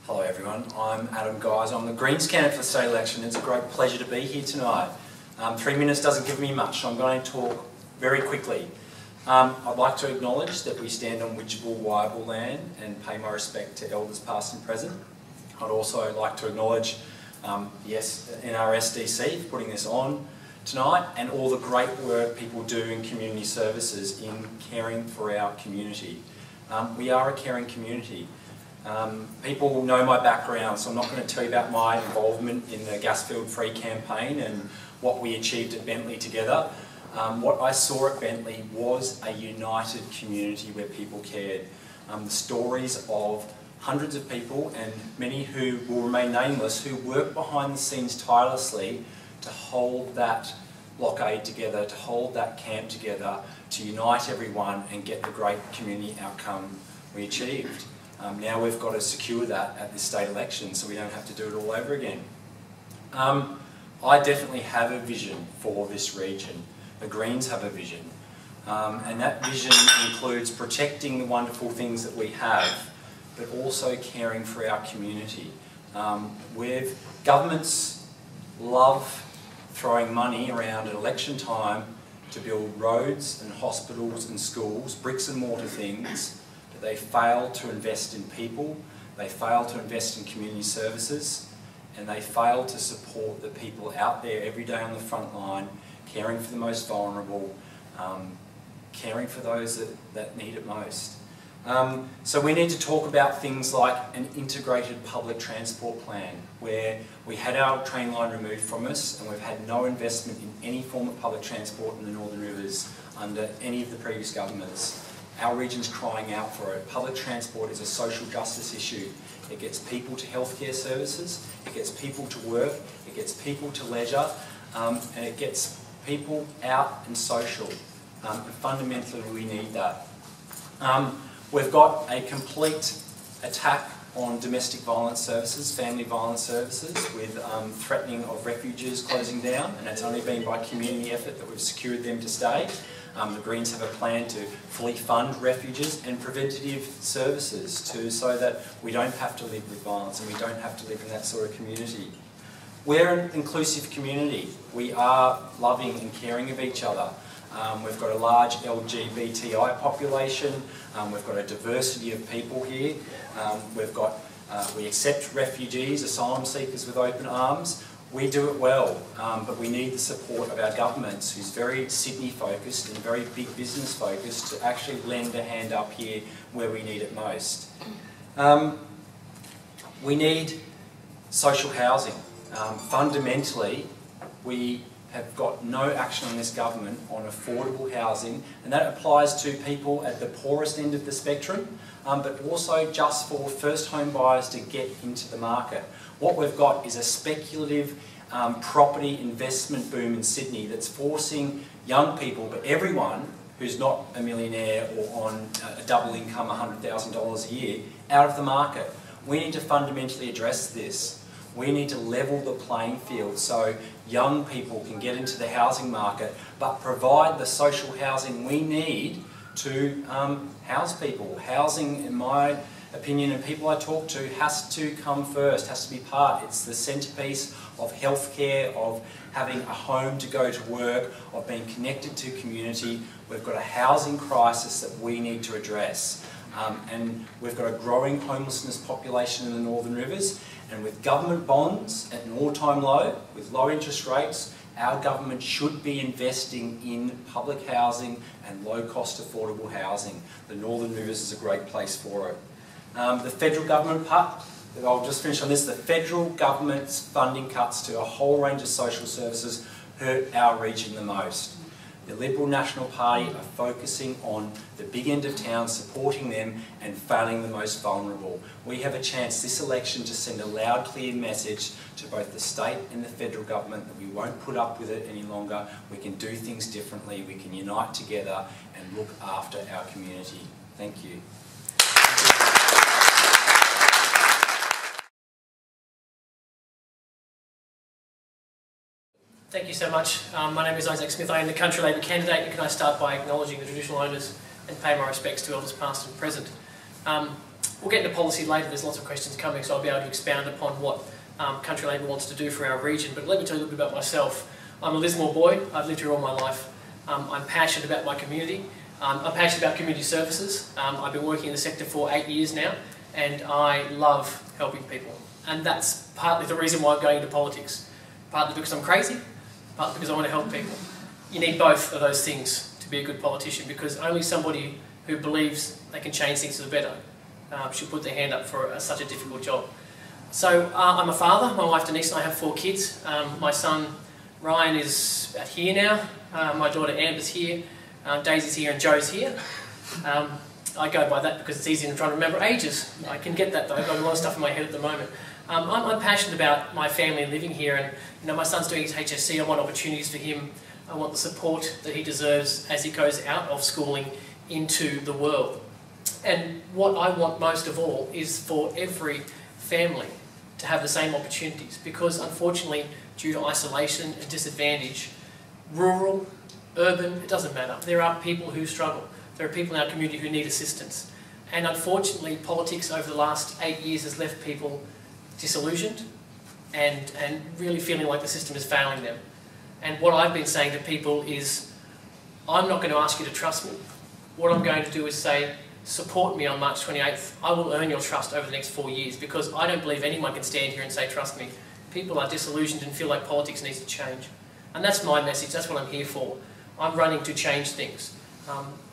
Hello everyone, I'm Adam Guys. I'm the Greens candidate for the state election. It's a great pleasure to be here tonight. 3 minutes doesn't give me much, so I'm going to talk very quickly. I'd like to acknowledge that we stand on Widgeable, Wyable land and pay my respect to elders past and present. I'd also like to acknowledge the NRSDC for putting this on tonight and all the great work people do in community services in caring for our community. We are a caring community. People know my background, so I'm not going to tell you about my involvement in the Gasfield Free campaign and what we achieved at Bentley together. What I saw at Bentley was a united community where people cared. The stories of hundreds of people, and many who will remain nameless, who work behind the scenes tirelessly to hold that blockade together, to hold that camp together, to unite everyone and get the great community outcome we achieved. Now we've got to secure that at this state election so we don't have to do it all over again. I definitely have a vision for this region. The Greens have a vision. And that vision includes protecting the wonderful things that we have, but also caring for our community. Governments love throwing money around at election time to build roads and hospitals and schools, bricks and mortar things, but they fail to invest in people, they fail to invest in community services, and they fail to support the people out there every day on the front line, caring for the most vulnerable, caring for those that need it most. So we need to talk about things like an integrated public transport plan, where we had our train line removed from us and we've had no investment in any form of public transport in the Northern Rivers under any of the previous governments. Our region's crying out for it. Public transport is a social justice issue. It gets people to healthcare services, it gets people to work, it gets people to leisure, and it gets people out and social. And fundamentally we need that. We've got a complete attack on domestic violence services, family violence services, with threatening of refuges closing down, and it's only been by community effort that we've secured them to stay. The Greens have a plan to fully fund refuges and preventative services so that we don't have to live with violence and we don't have to live in that sort of community. We're an inclusive community. We are loving and caring of each other. We've got a large LGBTI population, we've got a diversity of people here, we accept refugees, asylum seekers with open arms. We do it well, but we need the support of our governments, who's very Sydney focused and very big business focused, to actually lend a hand up here where we need it most. We need social housing. Fundamentally, we have got no action on this government on affordable housing, and that applies to people at the poorest end of the spectrum, but also just for first home buyers to get into the market. What we've got is a speculative property investment boom in Sydney that's forcing young people, but everyone who's not a millionaire or on a double income, $100,000 a year, out of the market. We need to fundamentally address this. We need to level the playing field so young people can get into the housing market, but provide the social housing we need to house people. Housing, in my opinion, and people I talk to, has to come first, has to be part. It's the centrepiece of healthcare, of having a home to go to work, of being connected to community. We've got a housing crisis that we need to address. And we've got a growing homelessness population in the Northern Rivers, and with government bonds at an all-time low, with low interest rates, our government should be investing in public housing and low-cost affordable housing. The Northern Rivers is a great place for it. The federal government I'll just finish on this, the federal government's funding cuts to a whole range of social services hurt our region the most. The Liberal National Party are focusing on the big end of town, supporting them and failing the most vulnerable. We have a chance this election to send a loud, clear message to both the state and the federal government that we won't put up with it any longer. We can do things differently, we can unite together and look after our community. Thank you. Thank you so much. My name is Isaac Smith. I am the Country Labor candidate, and can I start by acknowledging the traditional owners and pay my respects to elders past and present. we'll get into policy later, there's lots of questions coming, so I'll be able to expound upon what Country Labor wants to do for our region. But let me tell you a little bit about myself. I'm a Lismore boy, I've lived here all my life. I'm passionate about my community. I'm passionate about community services. I've been working in the sector for 8 years now, and I love helping people. And that's partly the reason why I'm going into politics. Partly because I'm crazy, partly because I want to help people. You need both of those things to be a good politician, because only somebody who believes they can change things for the better should put their hand up for such a difficult job. So I'm a father. My wife Denise and I have 4 kids. My son Ryan is about here now. My daughter Amber's here. Daisy's here and Joe's here. I go by that because it's easy than trying to remember ages. I can get that though. I've got a lot of stuff in my head at the moment. I'm passionate about my family living here, and my son's doing his HSC. I want opportunities for him. I want the support that he deserves as he goes out of schooling into the world. And what I want most of all is for every family to have the same opportunities, because unfortunately, due to isolation and disadvantage, rural, urban, it doesn't matter. There are people who struggle. There are people in our community who need assistance. And unfortunately, politics over the last 8 years has left people disillusioned and really feeling like the system is failing them. And what I've been saying to people is, I'm not going to ask you to trust me. What I'm going to do is say, support me on March 28th. I will earn your trust over the next 4 years, because I don't believe anyone can stand here and say, trust me. People are disillusioned and feel like politics needs to change. And that's my message, that's what I'm here for. I'm running to change things.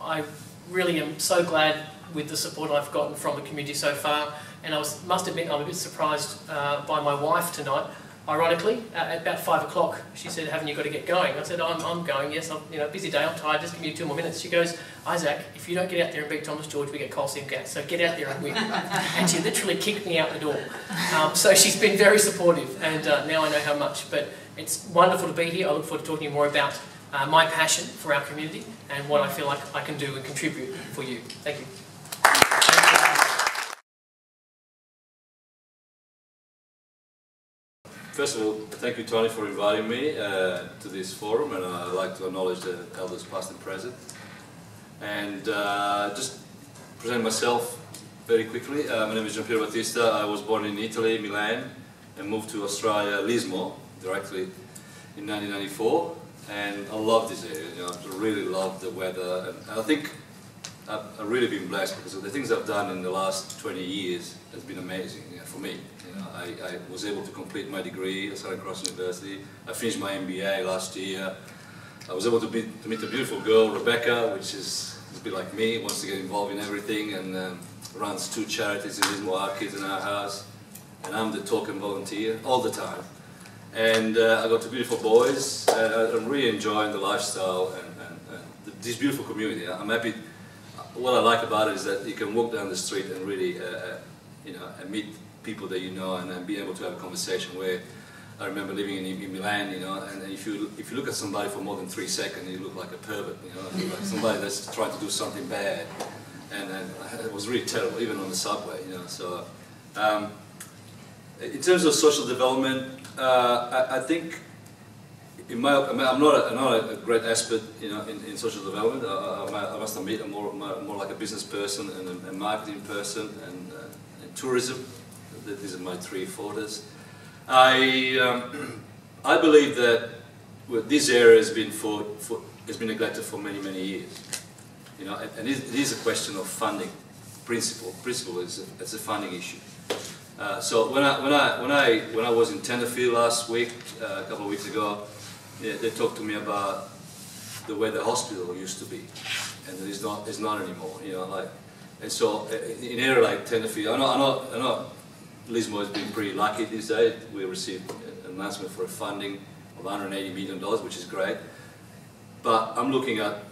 I really am so glad with the support I've gotten from the community so far, and must admit I'm a bit surprised by my wife tonight. Ironically, at about 5 o'clock, she said, haven't you got to get going? I said, I'm going, yes, I'm busy day, I'm tired, just give me 2 more minutes. She goes, Isaac, if you don't get out there and beat Thomas George, we get coal seam gas, so get out there and win. And she literally kicked me out the door. So she's been very supportive, and now I know how much. But it's wonderful to be here. I look forward to talking to you more about my passion for our community and what I feel like I can do and contribute for you. Thank you. First of all, thank you, Tony, for inviting me to this forum, and I'd like to acknowledge the elders past and present. And just present myself very quickly. My name is Giampiero Battista. I was born in Italy, Milan, and moved to Australia, Lismore, directly in 1994. And I love this area. I really love the weather, and I think I've really been blessed, because of the things I've done in the last 20 years has been amazing for me. I was able to complete my degree at Southern Cross University. I finished my MBA last year. I was able to meet a beautiful girl, Rebecca, which is a bit like me, wants to get involved in everything, and runs 2 charities in Lismore, Our Kids in Our House. And I'm the token volunteer all the time. And I got 2 beautiful boys, and I'm really enjoying the lifestyle and this beautiful community. I'm happy. What I like about it is that you can walk down the street and really, and meet people that you know, and be able to have a conversation. Where I remember living in Milan, and if you look at somebody for more than 3 seconds, you look like a pervert, like somebody that's trying to do something bad, and it was really terrible, even on the subway, So, in terms of social development, I think, I'm not a great expert, in social development. I must admit, I'm more like a business person and a marketing person and tourism. These are my 3 fortes. I believe that this area has been neglected for many years. And it is a question of funding. Principle is a funding issue. So when I was in Tenterfield last week, a couple of weeks ago, they talked to me about the way the hospital used to be, and it's not anymore. And so in an area like Tenterfield, I know Lismore has been pretty lucky these days. We received an announcement for a funding of $180 million, which is great. But I'm looking at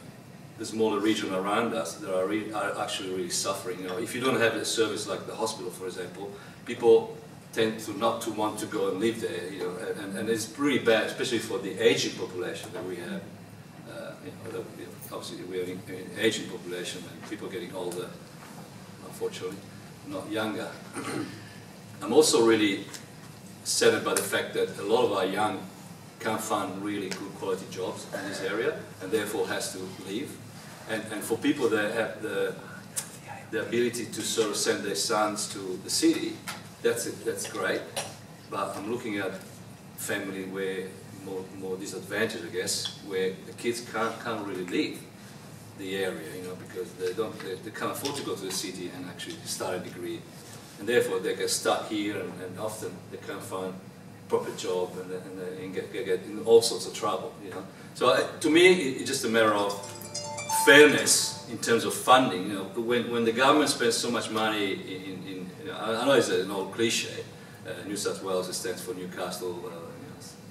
the smaller region around us that are actually really suffering. If you don't have a service like the hospital, for example, people tend to not to want to go and live there, and it's pretty bad, especially for the aging population that we have. Obviously we have an aging population and people getting older, unfortunately, not younger. I'm also really saddened by the fact that a lot of our young can't find really good quality jobs in this area, and therefore has to leave. And for people that have the ability to sort of send their sons to the city, that's great. But I'm looking at family where more disadvantaged, I guess, where the kids can't really leave the area, you know, because they can't afford to go to the city and actually start a degree, and therefore they get stuck here, and often they can't find a proper job, and get in all sorts of trouble, you know. So to me, it's just a matter of fairness in terms of funding. You know, when the government spends so much money in I know it's an old cliche, New South Wales, it stands for Newcastle,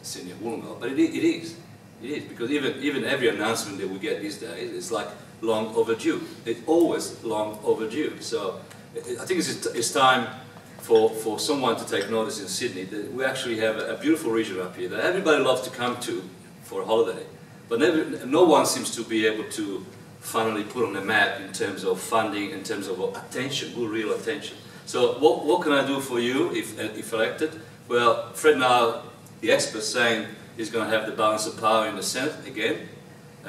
Sydney, Wollongong, but it is. It is, because even every announcement that we get these days is like long overdue. It's always long overdue. So I think it's time for someone to take notice in Sydney that we actually have a beautiful region up here that everybody loves to come to for a holiday, but no one seems to be able to finally put on the map in terms of funding, in terms of attention, real attention. So what can I do for you if elected? Well, Fred now, the expert, saying he's going to have the balance of power in the Senate again.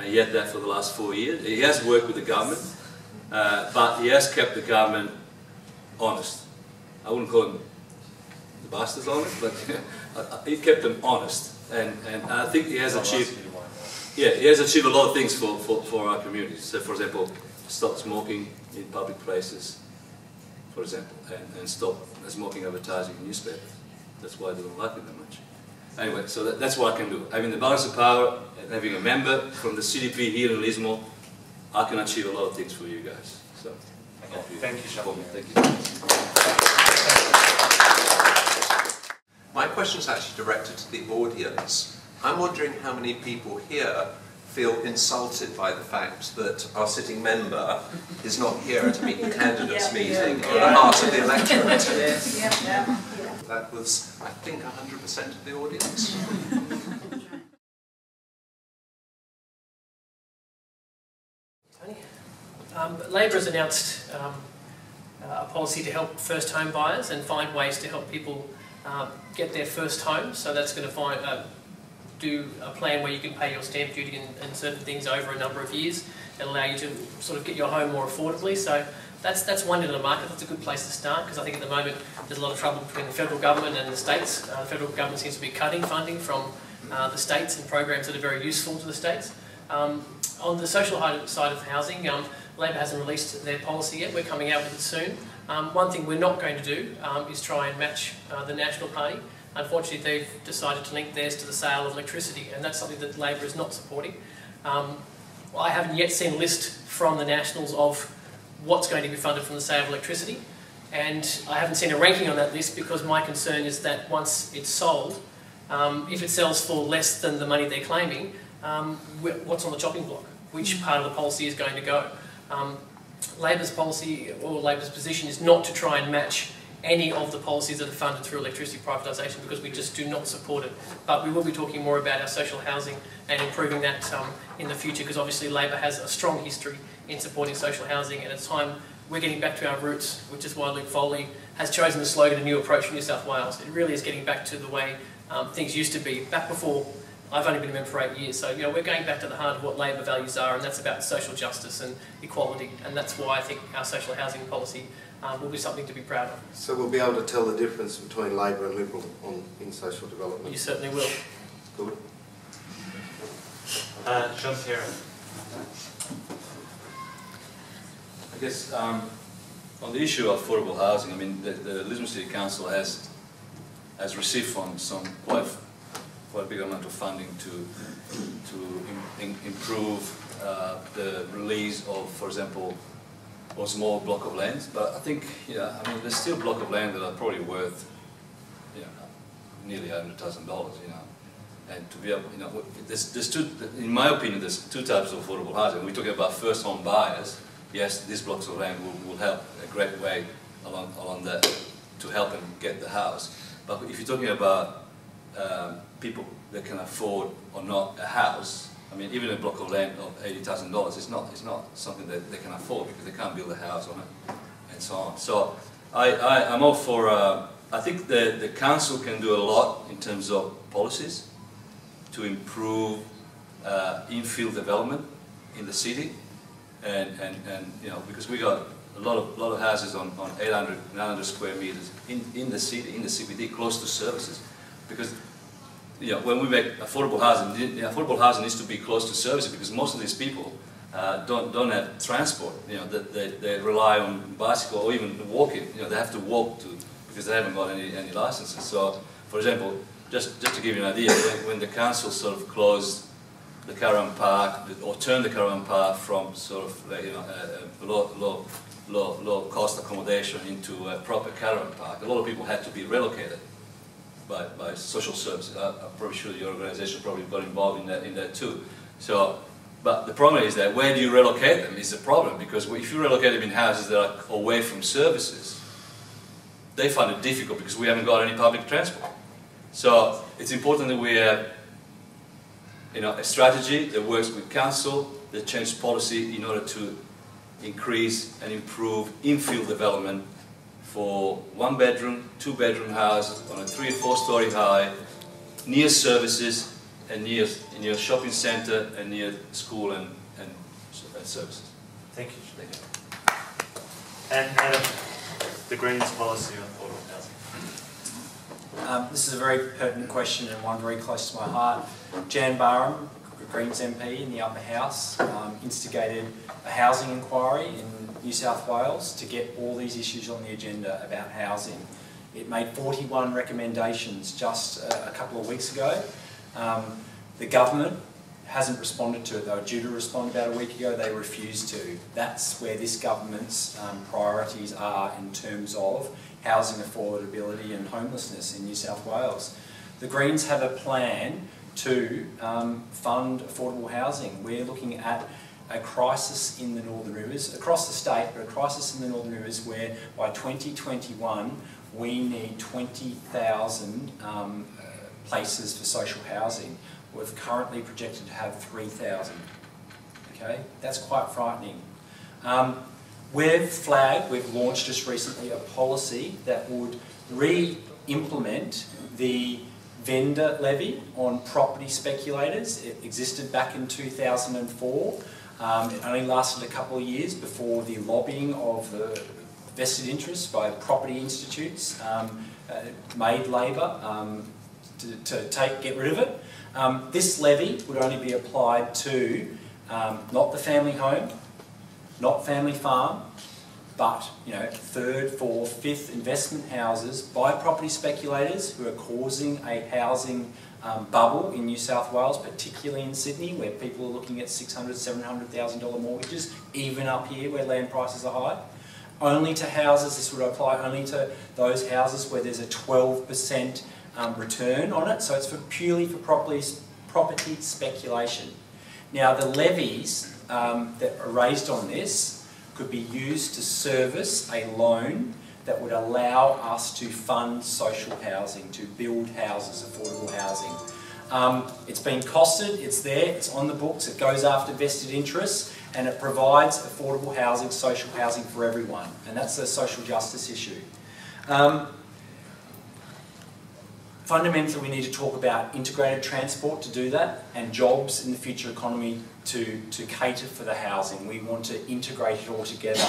He had that for the last 4 years. He has worked with the government, but he has kept the government honest. I wouldn't call him the bastards honest, but he kept them honest, and I think he has achieved. Yeah, he has achieved a lot of things for our communities. So, for example, stop smoking in public places, for example, and stop smoking advertising in newspapers. That's why they don't like it that much. Anyway, so that's what I can do. Having the balance of power and having a member from the CDP here in Lismore, I can achieve a lot of things for you guys. So, thank you, Sean. Thank you. My question is actually directed to the audience. I'm wondering how many people here feel insulted by the fact that our sitting member is not here at a Meeting Candidates meeting in the heart of the electorate. That was, I think, 100% of the audience. Labor has announced a policy to help first home buyers and find ways to help people get their first home. So that's going to do a plan where you can pay your stamp duty and certain things over a number of years and allow you to sort of get your home more affordably. So that's one end of the market. That's a good place to start, because I think at the moment there's a lot of trouble between the federal government and the states. The federal government seems to be cutting funding from the states and programs that are very useful to the states. On the social side of housing, Labor hasn't released their policy yet. We're coming out with it soon. One thing we're not going to do is try and match the National Party. Unfortunately, they've decided to link theirs to the sale of electricity, and that's something that Labor is not supporting. I haven't yet seen a list from the Nationals of what's going to be funded from the sale of electricity, and I haven't seen a ranking on that list, because my concern is that once it's sold, if it sells for less than the money they're claiming, what's on the chopping block? Which part of the policy is going to go? Labor's policy, or Labor's position, is not to try and match any of the policies that are funded through electricity privatisation, because we just do not support it. But we will be talking more about our social housing and improving that in the future, because obviously Labor has a strong history in supporting social housing, and at a time we're getting back to our roots, which is why Luke Foley has chosen the slogan, "A New Approach for New South Wales." It really is getting back to the way things used to be, back before. I've only been a member for 8 years, so you know, we're going back to the heart of what Labor values are, and that's about social justice and equality, and that's why I think our social housing policy will be something to be proud of. So we'll be able to tell the difference between Labor and Liberal in social development? You certainly will. Good. John Terry. I guess on the issue of affordable housing, I mean, the Lismore City Council has received from some quite a big amount of funding to improve the release of, for example, a small block of land. But I think, yeah, I mean, there's still block of land that are probably worth, you know, nearly $100,000, you know. And to be able, you know, there's two, in my opinion, there's two types of affordable housing. We're talking about first home buyers. Yes, these blocks of land will help a great way along that to help them get the house. But if you're talking about people that can afford or not a house, I mean, even a block of land of $80,000, it's not something that they can afford, because they can't build a house on it, and so on. So I'm all for. I think the council can do a lot in terms of policies to improve infill development in the city, and you know, because we got a lot of houses on 800, 900 square meters in the city, in the CBD, close to services, because when we make affordable housing, the affordable housing needs to be close to services, because most of these people don't have transport. They rely on bicycle or even walking. They have to walk because they haven't got any licenses. So, for example, just to give you an idea, when the council sort of closed the caravan park, or turned the caravan park from sort of low cost accommodation into a proper caravan park, a lot of people had to be relocated by social services. I'm probably sure your organisation probably got involved in that too. So, but the problem is that where do you relocate them is the problem, because if you relocate them in houses that are away from services, they find it difficult because we haven't got any public transport. So it's important that we have a strategy that works with council, that changes policy in order to increase and improve infill development for 1-bedroom, 2-bedroom houses on a 3 or 4 story high, near services and near shopping centre and near school and services. Thank you. Thank you. And Adam, the Greens policy on affordable housing. This is a very pertinent question and one very close to my heart. Jan Barham, Greens MP in the Upper House, instigated a housing inquiry in New South Wales to get all these issues on the agenda about housing. It made 41 recommendations just a couple of weeks ago. The government hasn't responded to it. They were due to respond about a week ago, they refused to. That's where this government's priorities are in terms of housing affordability and homelessness in New South Wales. The Greens have a plan to fund affordable housing. We're looking at a crisis in the Northern Rivers, across the state, but a crisis in the Northern Rivers where by 2021 we need 20,000 places for social housing. We've currently projected to have 3,000. Okay, that's quite frightening. We've launched just recently a policy that would re-implement the vendor levy on property speculators. It existed back in 2004. It only lasted a couple of years before the lobbying of the vested interests by property institutes made Labor to get rid of it. This levy would only be applied to not the family home, not family farm, but 3rd, 4th, 5th investment houses by property speculators who are causing a housing bubble in New South Wales, particularly in Sydney, where people are looking at $600,000, $700,000 mortgages, even up here where land prices are high. Only to houses, this would apply only to those houses where there's a 12% return on it, so it's purely for property speculation. Now the levies that are raised on this could be used to service a loan that would allow us to fund social housing, to build houses, affordable housing. It's been costed, it's there, it's on the books, it goes after vested interests, and it provides affordable housing, social housing for everyone, and that's a social justice issue. Fundamentally, we need to talk about integrated transport to do that, and jobs in the future economy to cater for the housing. We want to integrate it all together,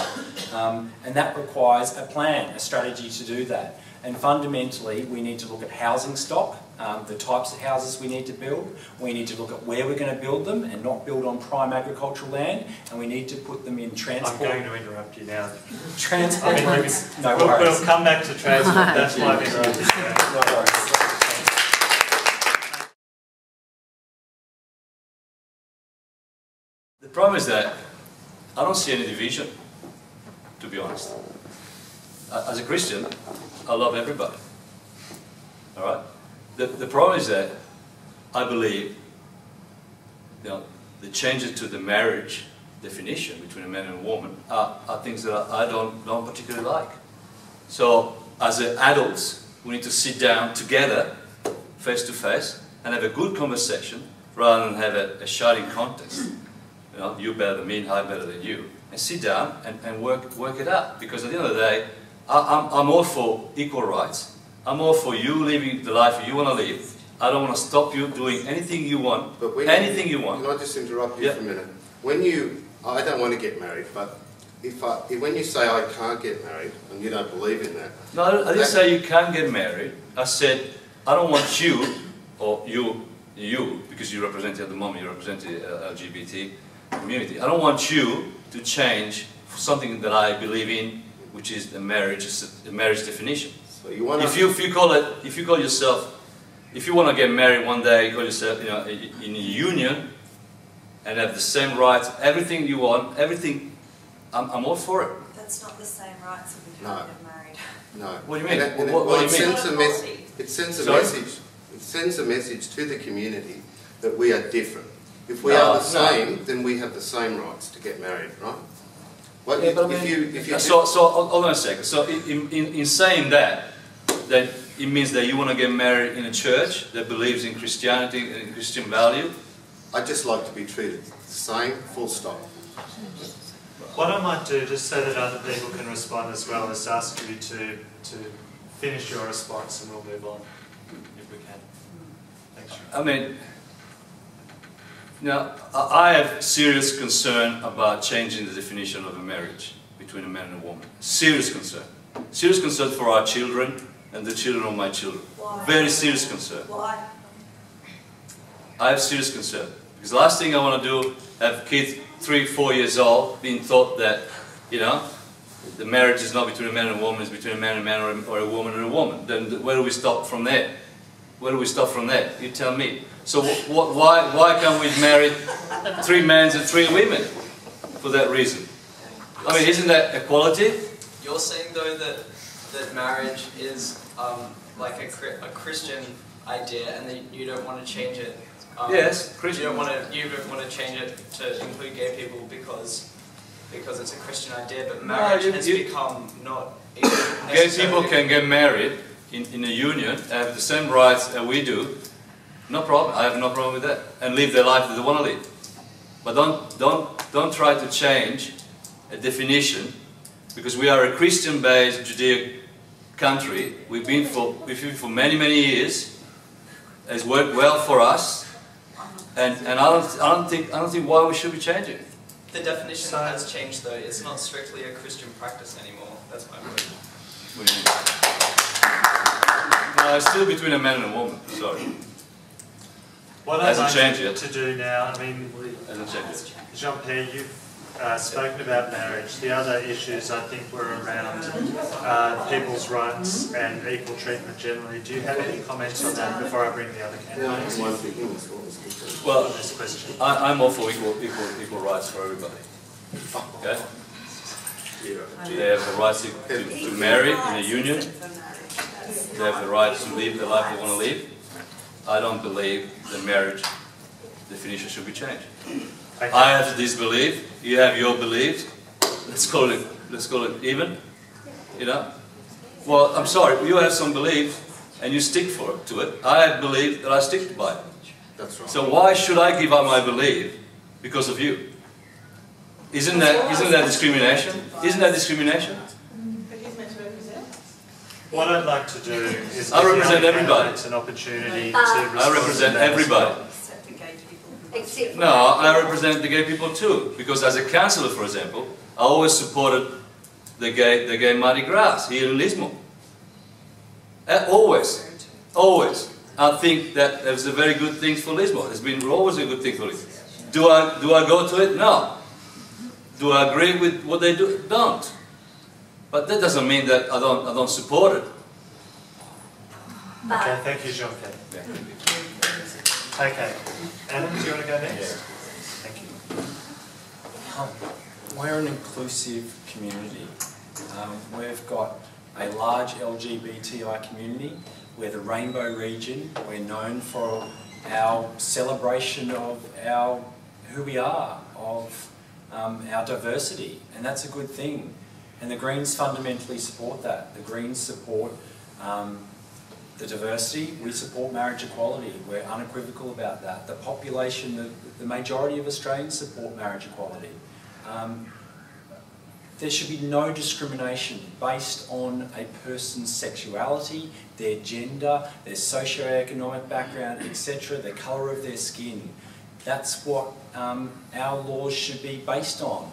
and that requires a plan, a strategy to do that. And fundamentally, we need to look at housing stock, the types of houses we need to build. We need to look at where we're going to build them and not build on prime agricultural land, and we need to put them in transport. I'm going to interrupt you now. Transport. No worries. worries. We'll come back to transport. That's why I've interrupted you. No worries. The problem is that I don't see any division, to be honest. As a Christian, I love everybody. All right? The problem is that I believe the changes to the marriage definition between a man and a woman are things that I don't particularly like. So as adults, we need to sit down together, face to face, and have a good conversation rather than have a shouting contest. You better than me and I better than you. And sit down and work it out. Because at the end of the day, I'm all for equal rights. I'm all for you living the life you want to live. I don't want to stop you doing anything you want. But anything you want. Can I just interrupt you for a minute? I don't want to get married, but when you say I can't get married and you don't believe in that. No, I didn't say you can't get married. I said I don't want you, or you, because you represent at the moment, you represent the LGBT community. I don't want you to change something that I believe in, which is the marriage definition. So you want if you call yourself, if you want to get married one day, you call yourself, in a union, and have the same rights, everything you want, everything. I'm all for it. That's not the same rights if we can't get married. No. What do you mean? What do you mean? It sends a message to the community that we are different. If we are the same, then we have the same rights to get married, right? Well, yeah, but hold on a second. So in saying that it means that you want to get married in a church that believes in Christianity and Christian value? I'd just like to be treated the same, full stop. What I might do, just so that other people can respond as well, is ask you to finish your response and we'll move on, if we can. Thanks. I mean, I have serious concern about changing the definition of a marriage between a man and a woman. Serious concern. Serious concern for our children and the children of my children. Why? Very serious concern. Why? I have serious concern. Because the last thing I want to do, have kids 3, 4 years old being taught that, the marriage is not between a man and a woman, it's between a man and a man or a woman and a woman. Then where do we stop from there? Where do we stop from there? You tell me. So why can't we marry 3 men and 3 women for that reason? I mean, isn't that equality? You're saying though that marriage is like a Christian idea, and that you don't want to change it. Yes, Christian. You don't want to change it to include gay people because it's a Christian idea, but marriage has become not. Gay people can get married in a union, have the same rights that we do. No problem. I have no problem with that, and live their life that they want to live. But don't try to change a definition, because we are a Christian-based Judaic country. We've been for many years. It's worked well for us. And I don't think why we should be changing it. The definition has changed though. It's not strictly a Christian practice anymore. That's my point. What do you mean? No, it's still between a man and a woman. Sorry. What I'd like to do now, I mean, Jean-Pierre, you've spoken about marriage. The other issues I think were around people's rights and equal treatment generally. Do you have any comments on that before I bring the other candidates? Well, I'm all for equal rights for everybody. Okay? They have the right to marry in a union. They have the right to live the life they want to live. I don't believe the marriage definition should be changed. Okay. I have this belief. You have your beliefs. Let's call it even. Well, I'm sorry. You have some belief, and you stick to it. I believe that I stick by it. That's right. So why should I give up my belief because of you? Isn't that discrimination? Isn't that discrimination? What I'd like to do is I represent everybody. It's an opportunity to respond. I represent everybody. No, I represent the gay people too. Because as a councillor, for example, I always supported the gay Mardi Gras here in Lismore. Always. I think that there's a very good thing for Lismore. It's been always a good thing for Lismore. Do I go to it? No. Do I agree with what they do? Don't. But that doesn't mean that I don't support it. Okay, thank you, Jean-Pierre. Yeah. Okay. Adam, do you want to go next? Yeah. Thank you. We're an inclusive community. We've got a large LGBTI community. We're the Rainbow region. We're known for our celebration of who we are, of our diversity, and that's a good thing. And the Greens fundamentally support that. The Greens support the diversity. We support marriage equality. We're unequivocal about that. The population, the majority of Australians support marriage equality. There should be no discrimination based on a person's sexuality, their gender, their socio-economic background, etc., the colour of their skin. That's what our laws should be based on.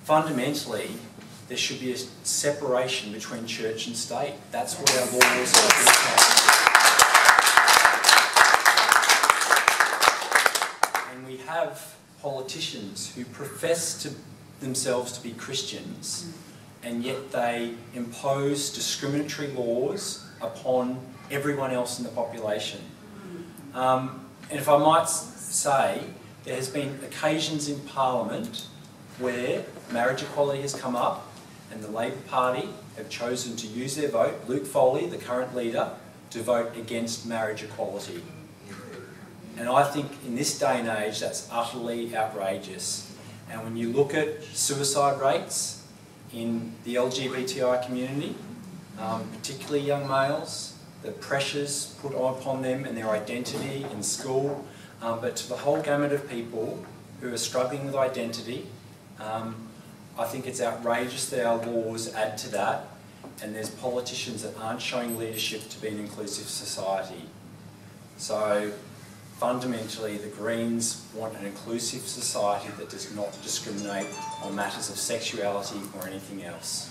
fundamentally, there should be a separation between church and state. That's what our laws are built on. And we have politicians who profess to themselves to be Christians, and yet they impose discriminatory laws upon everyone else in the population. And if I might say, there has been occasions in Parliament where marriage equality has come up and the Labor Party have chosen to use their vote, Luke Foley, the current leader, to vote against marriage equality. And I think in this day and age that's utterly outrageous. And when you look at suicide rates in the LGBTI community, particularly young males, the pressures put upon them and their identity in school, but to the whole gamut of people who are struggling with identity, I think it's outrageous that our laws add to that, and there's politicians that aren't showing leadership to be an inclusive society. So fundamentally, the Greens want an inclusive society that does not discriminate on matters of sexuality or anything else.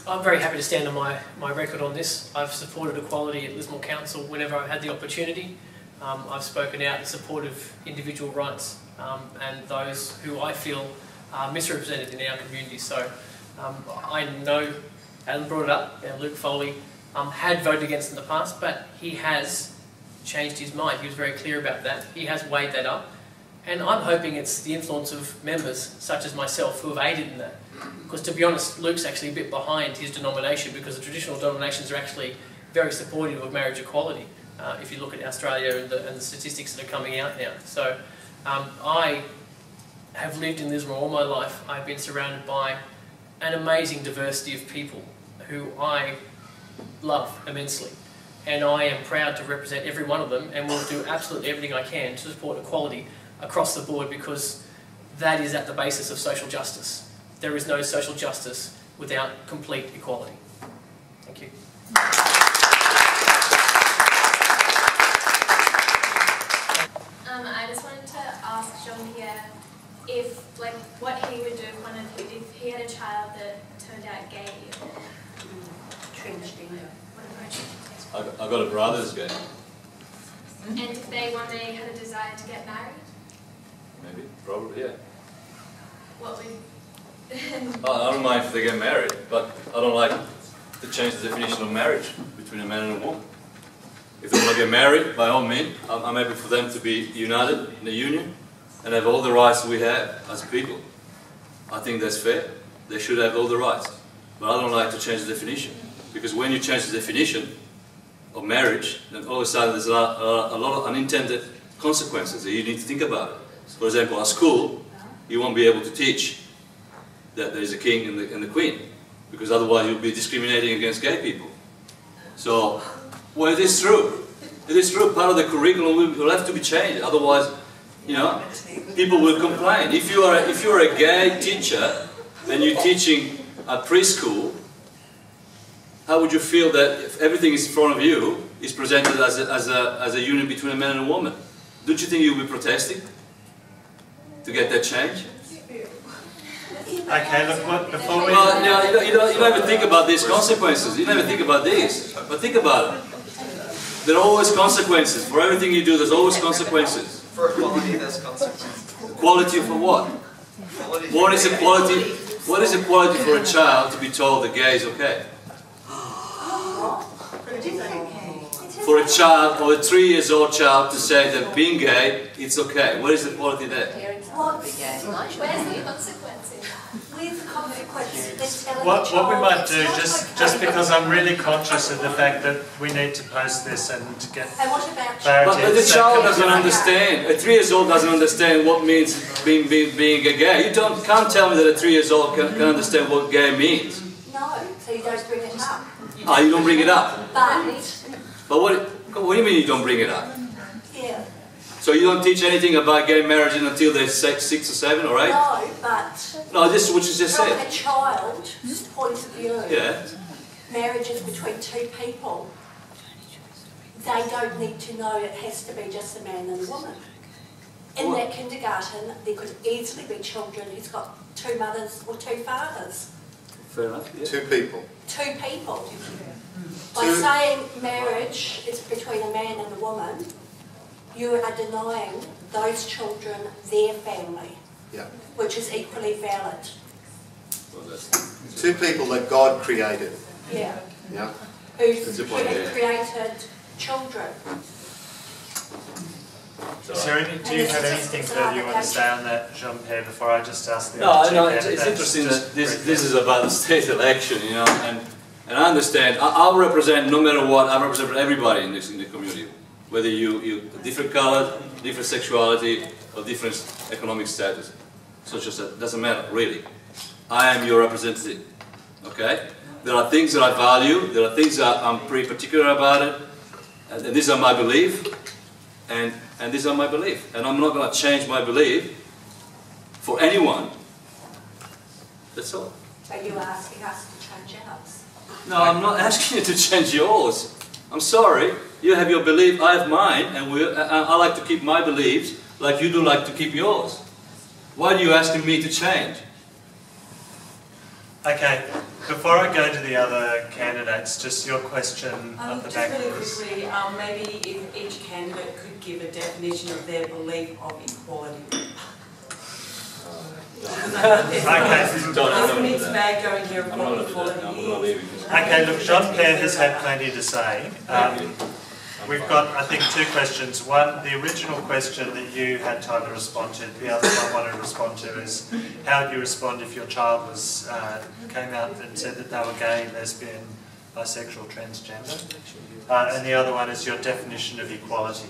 I'm very happy to stand on my record on this. I've supported equality at Lismore Council whenever I've had the opportunity. I've spoken out in support of individual rights and those who I feel are misrepresented in our community. So I know Alan brought it up, Luke Foley had voted against in the past, but he has changed his mind. He was very clear about that. He has weighed that up. And I'm hoping it's the influence of members such as myself who have aided in that. Because to be honest, Luke's actually a bit behind his denomination, because the traditional denominations are actually very supportive of marriage equality, if you look at Australia and the statistics that are coming out now. So I have lived in Lismore all my life. I've been surrounded by an amazing diversity of people who I love immensely. And I am proud to represent every one of them, and will do absolutely everything I can to support equality across the board, because that is at the basis of social justice. There is no social justice without complete equality. Thank you. I just wanted to ask Jean-Pierre if, like, what he would do if he had a child that turned out gay. I got a brother who's gay. And if they one day had a desire to get married? Maybe, probably, yeah. What would... I don't mind if they get married, but I don't like to change the definition of marriage between a man and a woman. If they want to get married, by all means, I'm happy for them to be united in a union and have all the rights we have as people. I think that's fair. They should have all the rights. But I don't like to change the definition, because when you change the definition of marriage, then all of a sudden there's a lot of unintended consequences that you need to think about it. For example, at school, you won't be able to teach that there is a king and the queen, because otherwise you'll be discriminating against gay people. So, well, it is true. It is true. Part of the curriculum will have to be changed. Otherwise, you know, people will complain. If you are a gay teacher and you're teaching at preschool, how would you feel that if everything is in front of you is presented as a union between a man and a woman? Don't you think you'll be protesting to get that change? Okay, look, before we... Well, you don't even think about these consequences. You never think about these. But think about it. There are always consequences. For everything you do, there's always consequences. For equality, there's consequences. Equality for what? What is equality? What is equality for a child to be told that gay is okay? For a child, or a 3-year-old child, to say that being gay, it's okay. What is equality there? Where's the consequences? What we might do, just because I'm really conscious of the fact that we need to post this and get clarity. But the child doesn't understand. A 3-year-old doesn't understand what means being a gay. You can't tell me that a 3-year-old can understand what gay means. No, so you don't bring it up. Ah, you don't bring it up. But what do you mean you don't bring it up? yeah. So you don't teach anything about gay marriage until they're 6 or 7 or 8? No, but No, this is what you just from said. a child's point of view, Yeah. marriage is between two people. they don't need to know it has to be just a man and a woman. In that kindergarten, there could easily be children who's got 2 mothers or 2 fathers. Fair enough. Yeah. 2 people. 2 people. By saying marriage is between a man and a woman, you are denying those children their family, Yeah. which is equally valid. Well, that's 2 people that God created. Yeah. Yeah. That's your point, Who yeah. created children. Is there any, do you have anything that you want to say on that, Jean-Pierre, before I just ask the No, other two no, it's candidates interesting just that this briefly? is about the state election, you know, and I understand. I'll represent, no matter what, I represent everybody in the community, whether you different color, different sexuality, or different economic status. Such as that doesn't matter really. I am your representative. Okay? There are things that I value. There are things that I'm pretty particular about it, and these are my belief. And these are my belief, and I'm not going to change my belief for anyone. That's all. Are you asking us to change ours? No, I'm not asking you to change yours. I'm sorry. You have your belief, I have mine, and I like to keep my beliefs like you do like to keep yours. Why are you asking me to change? Okay, before I go to the other candidates, just your question at the back. Just really quickly, maybe if each candidate could give a definition of their belief of equality. There's a mixed bag going here of what equality is. Okay, look, Jean-Pierre has had plenty to say. We've got, I think, 2 questions. One, the original question that you had time to respond to. The other one I want to respond to is, how would you respond if your child was came out and said that they were gay, lesbian, bisexual, transgender? And the other one is your definition of equality.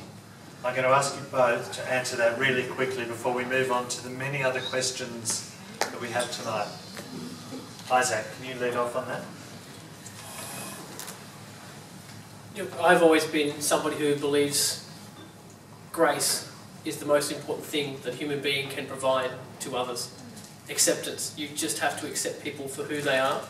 I'm going to ask you both to answer that really quickly before we move on to the many other questions that we have tonight. Isaac, can you lead off on that? I've always been somebody who believes grace is the most important thing that a human being can provide to others. Acceptance. You just have to accept people for who they are.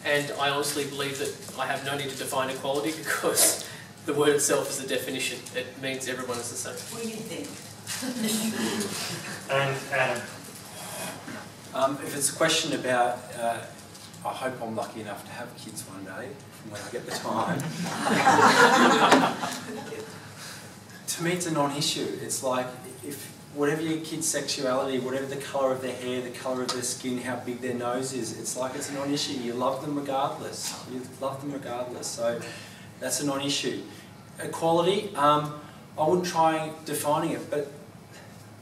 And I honestly believe that I have no need to define equality because the word itself is a definition. It means everyone is the same. What do you think? And Adam? If it's a question about, I hope I'm lucky enough to have kids one day, when I get the time. To me, it's a non-issue. It's like, if whatever your kid's sexuality, whatever the colour of their hair, the colour of their skin, how big their nose is, it's like it's a non-issue. You love them regardless. You love them regardless. So that's a non-issue. Equality, I wouldn't try defining it, but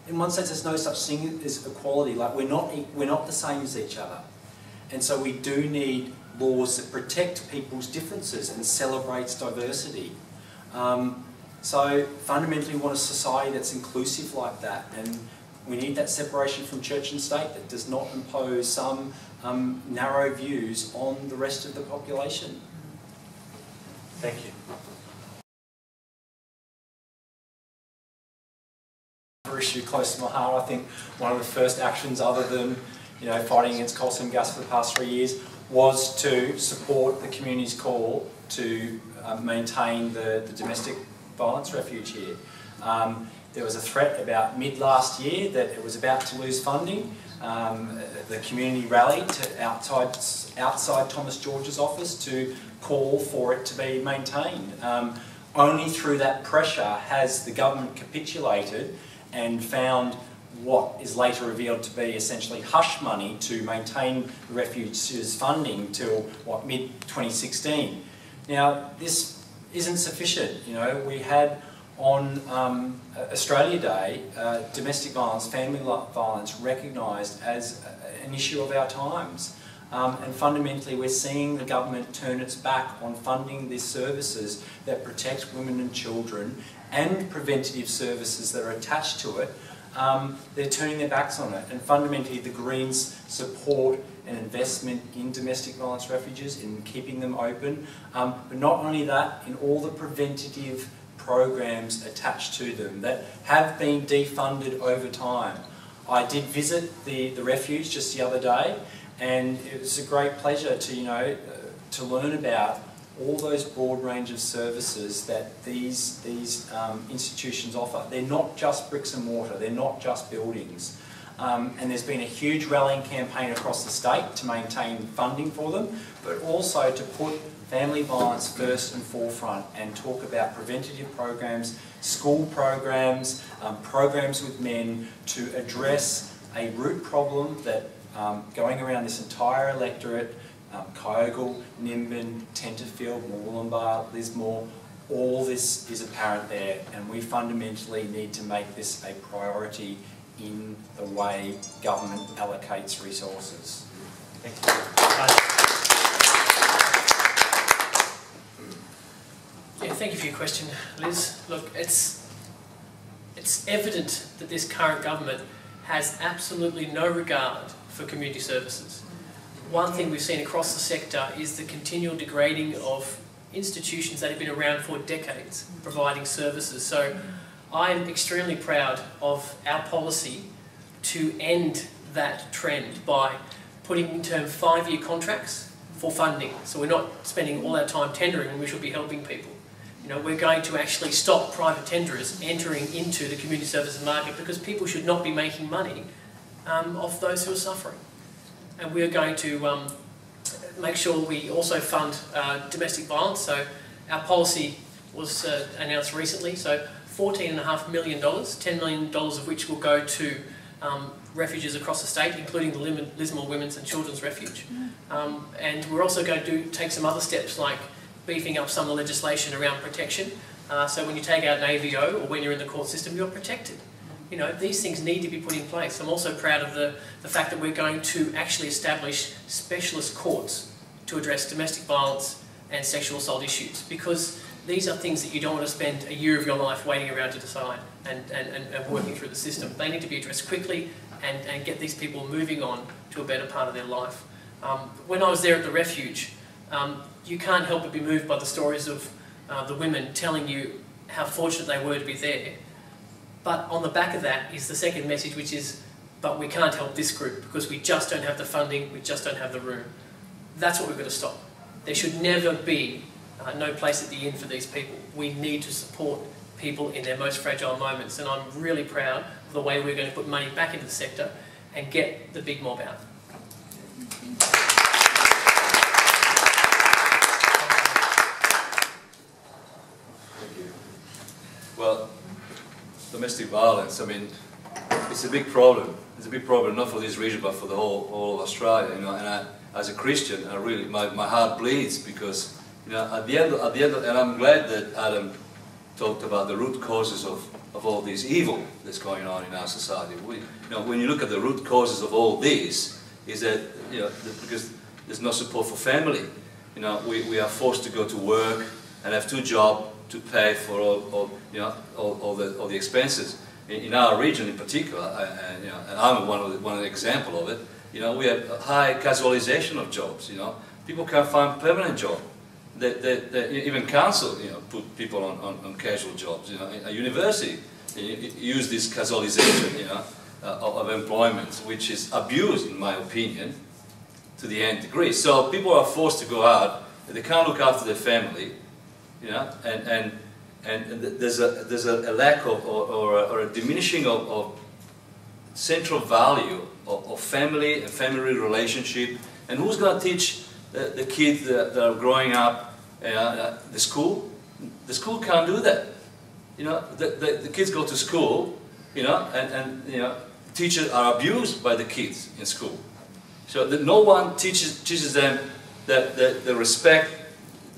in one sense, there's no such thing as equality. Like we're not the same as each other, and so we do need laws that protect people's differences and celebrates diversity. So fundamentally, we want a society that's inclusive like that, and we need that separation from church and state that does not impose some narrow views on the rest of the population. Thank you. Issue close to my heart. I think one of the first actions, other than fighting against coal seam gas for the past 3 years, was to support the community's call to maintain the domestic violence refuge here. There was a threat about mid last year that it was about to lose funding. The community rallied to outside Thomas George's office to call for it to be maintained. Only through that pressure has the government capitulated and found what is later revealed to be essentially hush money to maintain the refuge's funding till, mid-2016. Now, this isn't sufficient. We had on Australia Day, domestic violence, family violence recognised as an issue of our times. And fundamentally, we're seeing the government turn its back on funding these services that protect women and children and preventative services that are attached to it. They're turning their backs on it. And fundamentally, the Greens support an investment in domestic violence refuges, in keeping them open. But not only that, in all the preventative programs attached to them that have been defunded over time. I did visit the refuge just the other day, and it was a great pleasure to to learn about all those broad range of services that these institutions offer. They're not just bricks and mortar, they're not just buildings. And there's been a huge rallying campaign across the state to maintain funding for them, but also to put family violence first and forefront and talk about preventative programs, school programs, programs with men to address a root problem that going around this entire electorate, Kyogle, Nimbin, Tenterfield, Mooloolaba, Lismore, all this is apparent there, and we fundamentally need to make this a priority in the way government allocates resources. Thank you. Yeah, thank you for your question, Liz. Look, it's evident that this current government has absolutely no regard for community services. One thing we've seen across the sector is the continual degrading of institutions that have been around for decades, providing services. So I'm extremely proud of our policy to end that trend by putting in term 5-year contracts for funding. So we're not spending all our time tendering when we should be helping people. You know, we're going to actually stop private tenderers entering into the community services market because people should not be making money off those who are suffering. And we're going to make sure we also fund domestic violence. So our policy was announced recently. So $14.5 million, $10 million of which will go to refuges across the state, including the Lismore Women's and Children's Refuge. And we're also going to take some other steps like beefing up some of the legislation around protection. So when you take out an AVO or when you're in the court system, you're protected. You know, these things need to be put in place. I'm also proud of the fact that we're going to actually establish specialist courts to address domestic violence and sexual assault issues, because these are things that you don't want to spend a year of your life waiting around to decide and working through the system. They need to be addressed quickly and get these people moving on to a better part of their life. When I was there at the refuge, you can't help but be moved by the stories of the women telling you how fortunate they were to be there. But on the back of that is the second message, which is, but we can't help this group because we just don't have the funding, we just don't have the room. That's what we've got to stop. There should never be no place at the inn for these people. We need to support people in their most fragile moments, and I'm really proud of the way we're going to put money back into the sector and get the big mob out. Thank you. Well, domestic violence, I mean, it's a big problem. It's a big problem, not for this region, but for the whole of Australia. You know, and as a Christian, I really, my heart bleeds because, you know, at the end, and I'm glad that Adam talked about the root causes of all this evil that's going on in our society. You know, when you look at the root causes of all this, is that, you know, because there's no support for family. You know, we are forced to go to work and have 2 jobs to pay for all the expenses. In our region in particular, you know, and I'm one example of it. You know, we have a high casualization of jobs. You know, people can't find permanent job. Even council, you know, put people on casual jobs. You know, a university use this casualization, you know, of employment, which is abused, in my opinion, to the nth degree. So people are forced to go out. They can't look after their family. You know, and there's a lack of or a diminishing of central value of family and family relationship. And who's going to teach the kids that are growing up? The school? The school can't do that. You know, the kids go to school. You know, and you know, teachers are abused by the kids in school. So that no one teaches them that the respect.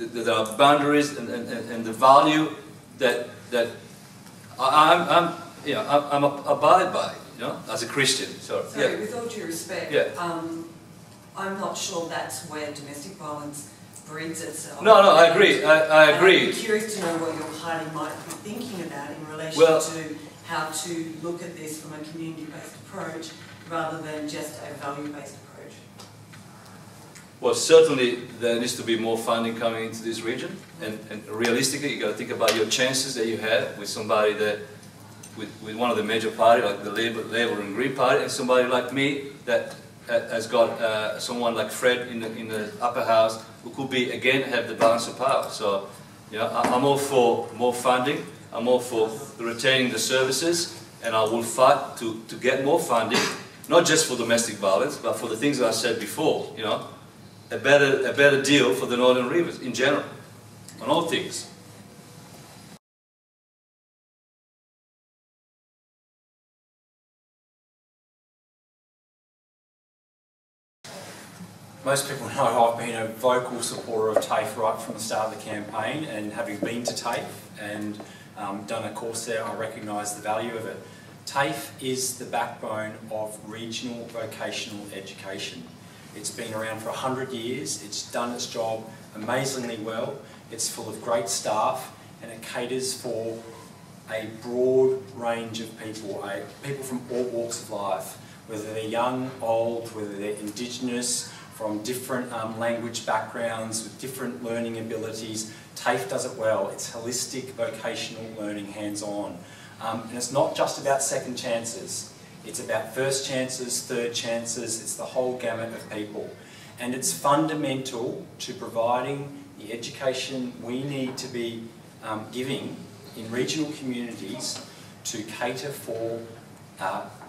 There are boundaries and the value that I'm abided by, you know, as a Christian. So Sorry, yeah. with all due respect, Yeah. I'm not sure that's where domestic violence breeds itself. No, I agree. I agree. I'm curious to know what your party might be thinking about in relation to how to look at this from a community-based approach rather than just a value-based approach. Well, certainly there needs to be more funding coming into this region, and realistically, you got to think about your chances that you have with somebody that, with one of the major parties like the Labor and Green Party, and somebody like me that has got someone like Fred in the upper house we could be, again, have the balance of power. So, you know, I'm all for more funding, I'm all for retaining the services, and I will fight to get more funding, not just for domestic violence, but for the things that I said before, you know, a better deal for the Northern Rivers in general, on all things. Most people know I've been a vocal supporter of TAFE right from the start of the campaign, and having been to TAFE and done a course there, I recognise the value of it. TAFE is the backbone of regional vocational education. It's been around for 100 years, it's done its job amazingly well, it's full of great staff, and it caters for a broad range of people, people from all walks of life, whether they're young, old, whether they're Indigenous, from different language backgrounds, with different learning abilities. TAFE does it well. It's holistic vocational learning, hands-on. And it's not just about second chances. It's about first chances, third chances, it's the whole gamut of people. And it's fundamental to providing the education we need to be giving in regional communities to cater for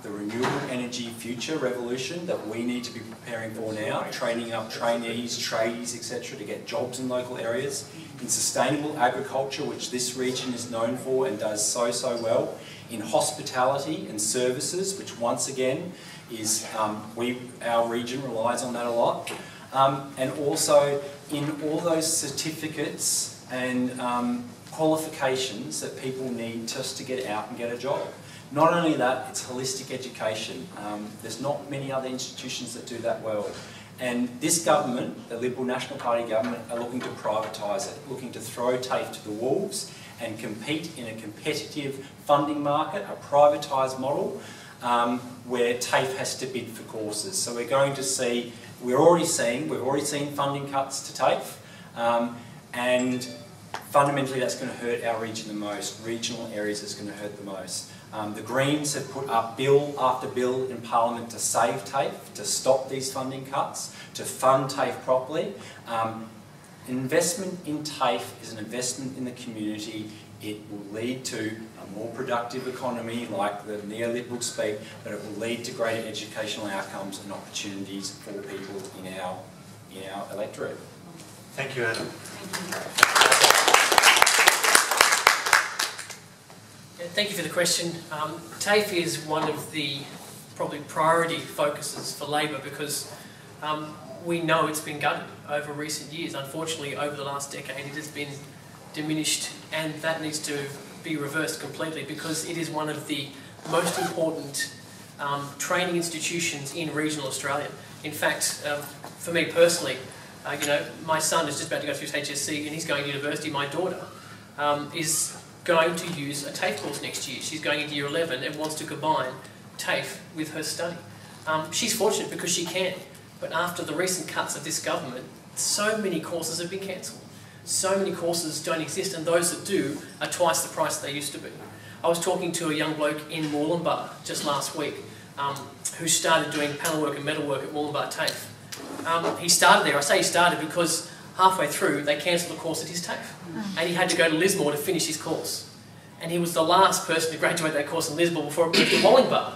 the renewable energy future revolution that we need to be preparing for now, training up trainees, tradies, etc. to get jobs in local areas, in sustainable agriculture, which this region is known for and does so well, in hospitality and services, which once again is, our region relies on that a lot, and also in all those certificates and qualifications that people need just to get out and get a job. Not only that, it's holistic education. There's not many other institutions that do that well. And this government, the Liberal National Party government, are looking to privatise it, looking to throw TAFE to the wolves and compete in a competitive funding market, a privatised model, where TAFE has to bid for courses. So we're going to see, we've already seen funding cuts to TAFE, and fundamentally that's going to hurt our region the most. Regional areas is going to hurt the most. The Greens have put up bill after bill in Parliament to save TAFE, to stop these funding cuts, to fund TAFE properly. Investment in TAFE is an investment in the community. It will lead to a more productive economy, like the neoliberals speak, but it will lead to greater educational outcomes and opportunities for people in our electorate. Thank you, Adam. Thank you for the question. TAFE is one of the probably priority focuses for Labor because we know it's been gutted over recent years. Unfortunately, over the last decade it has been diminished, and that needs to be reversed completely because it is one of the most important training institutions in regional Australia. In fact, for me personally, you know, my son is just about to go through his HSC and he's going to university. My daughter is going to use a TAFE course next year. She's going into year 11 and wants to combine TAFE with her study. She's fortunate because she can, but after the recent cuts of this government, so many courses have been cancelled. So many courses don't exist, and those that do are twice the price they used to be. I was talking to a young bloke in Wollumbar just last week who started doing panel work and metal work at Wollumbar TAFE. He started there. I say he started because halfway through they cancelled the course at his TAFE, and he had to go to Lismore to finish his course. And he was the last person to graduate that course in Lismore before it moved to Wollumbar.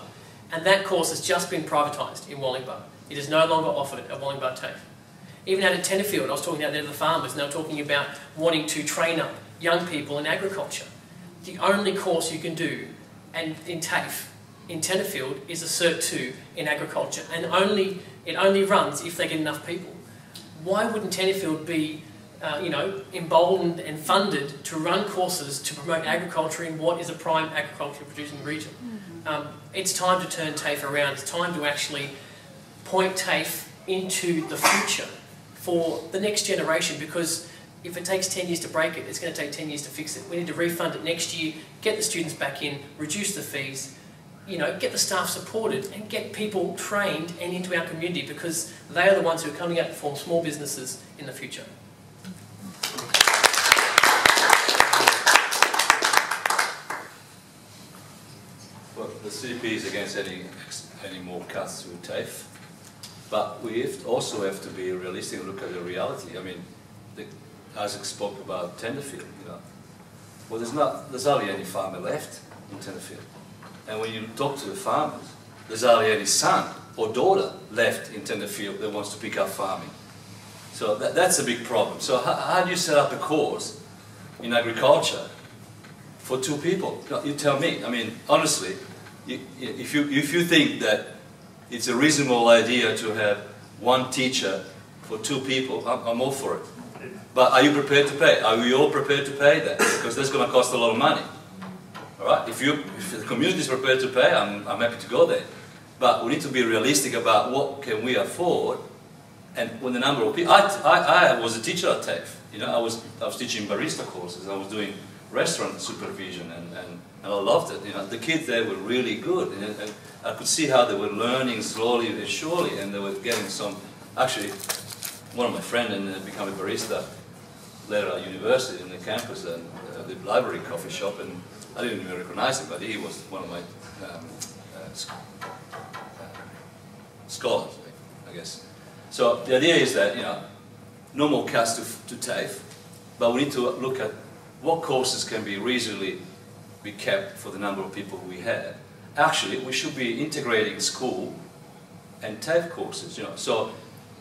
And that course has just been privatised in Wollumbar. It is no longer offered at Wollumbar TAFE. Even out at Tenterfield, I was talking out there to the farmers, and they were talking about wanting to train up young people in agriculture. The only course you can do in TAFE in Tenterfield is a Cert 2 in agriculture, and it only runs if they get enough people. Why wouldn't Tenterfield be emboldened and funded to run courses to promote agriculture in what is a prime agriculture producing region? It's time to turn TAFE around. It's time to actually point TAFE into the future for the next generation, because if it takes 10 years to break it, it's going to take 10 years to fix it. We need to refund it next year, get the students back in, reduce the fees, get the staff supported and get people trained and into our community, because they are the ones who are coming out to form small businesses in the future. Well, the CDP is against any more cuts to TAFE, But we also have to be realistic and look at the reality. I mean, Isaac spoke about Tenterfield, you know. Well, there's hardly any farmer left in Tenterfield. And when you talk to the farmers, there's hardly any son or daughter left in Tenterfield that wants to pick up farming. So that's a big problem. So how do you set up a course in agriculture for 2 people? You tell me. I mean, honestly, if you think that it's a reasonable idea to have 1 teacher for 2 people, I'm all for it. But are you prepared to pay? Are we all prepared to pay that? Because that's going to cost a lot of money. All right? If the community is prepared to pay, I'm happy to go there. But we need to be realistic about what can we afford, and when the number of people. I was a teacher at TAFE. You know, I was teaching barista courses. I was doing restaurant supervision, and I loved it. You know, the kids there were really good, and I could see how they were learning slowly and surely, and they were getting some. Actually, one of my friends became a barista later at university in the campus and the library coffee shop, and I didn't even recognize him, but he was one of my scholars, I guess. So the idea is that, you know, no more cuts to TAFE, but we need to look at what courses can be reasonably be kept for the number of people we have. Actually, we should be integrating school and TAFE courses, you know. So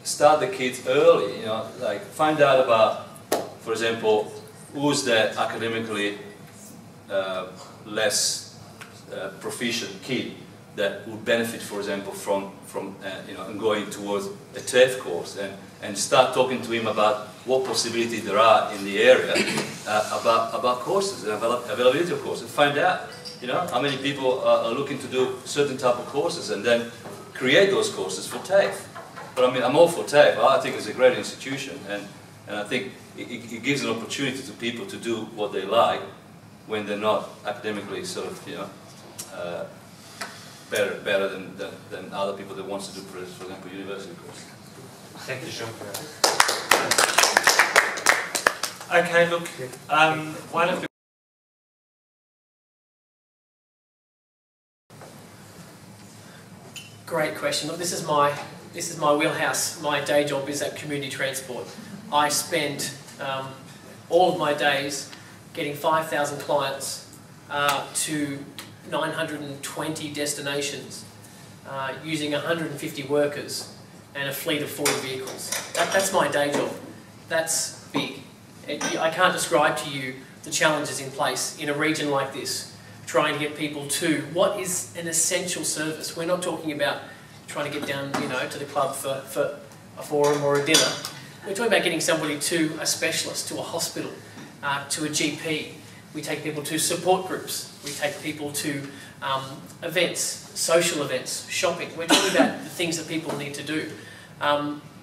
start the kids early, you know, like find out about, for example, who's that academically less proficient kid that would benefit, for example, from you know, going towards a TAFE course, and start talking to him about what possibilities there are in the area about courses and availability of courses. Find out, you know, how many people are looking to do certain type of courses, and then create those courses for TAFE. But I mean, I'm all for TAFE. I think it's a great institution, and I think it gives an opportunity to people to do what they like when they're not academically sort of, you know, better than other people that wants to do, for example, university courses. Thank you, Jean-Pierre. Okay, look, one of the Great question. Look, this is my wheelhouse. My day job is at community transport. I spend all of my days getting 5,000 clients to 920 destinations, using 150 workers and a fleet of 40 vehicles. That's my day job. That's big. I can't describe to you the challenges in place in a region like this, trying to get people to what is an essential service. We're not talking about trying to get down, you know, to the club for a forum or a dinner. We're talking about getting somebody to a specialist, to a hospital, to a GP. We take people to support groups. We take people to events, social events, shopping. We're talking about the things that people need to do.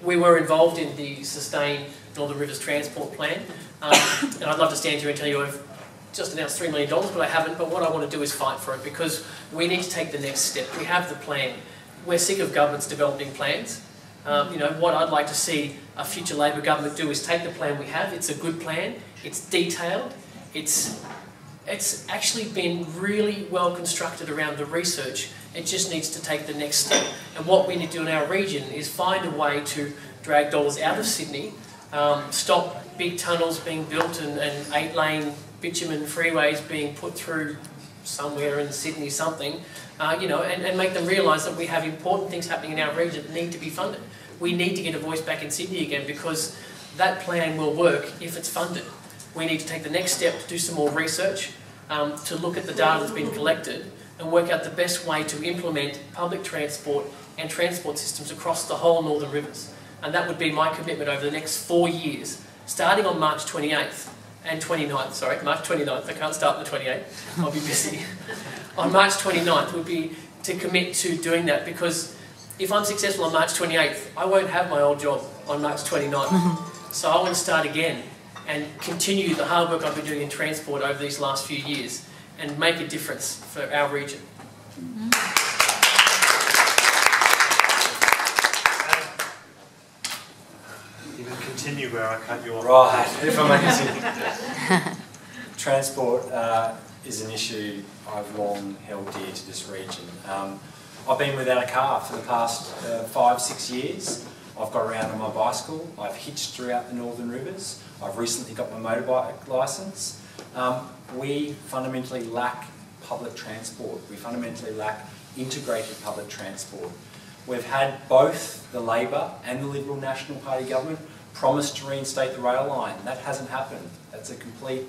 We were involved in the Sustain Northern Rivers Transport Plan, and I'd love to stand here and tell you I've just announced $3 million, but I haven't. But what I want to do is fight for it, because we need to take the next step. We have the plan. We're sick of governments developing plans. You know, what I'd like to see a future Labor government do is take the plan we have. It's a good plan. It's detailed. It's actually been really well constructed around the research. It just needs to take the next step. And what we need to do in our region is find a way to drag dollars out of Sydney, stop big tunnels being built and 8-lane bitumen freeways being put through somewhere in Sydney something, you know, and make them realise that we have important things happening in our region that need to be funded. We need to get a voice back in Sydney again, because that plan will work if it's funded. We need to take the next step to do some more research, to look at the data that's been collected and work out the best way to implement public transport and transport systems across the whole Northern Rivers. And that would be my commitment over the next 4 years, starting on March 28th and 29th, sorry, March 29th, I can't start on the 28th, I'll be busy. On March 29th would be to commit to doing that, because if I'm successful on March 28th, I won't have my old job on March 29th. So I want to start again and continue the hard work I've been doing in transport over these last few years and make a difference for our region. You can continue where I cut you off. Right, if I may continue. Transport is an issue I've long held dear to this region. I've been without a car for the past 5-6 years. I've got around on my bicycle. I've hitched throughout the Northern Rivers. I've recently got my motorbike licence. We fundamentally lack public transport. We fundamentally lack integrated public transport. We've had both the Labor and the Liberal National Party government promise to reinstate the rail line. That hasn't happened. That's a complete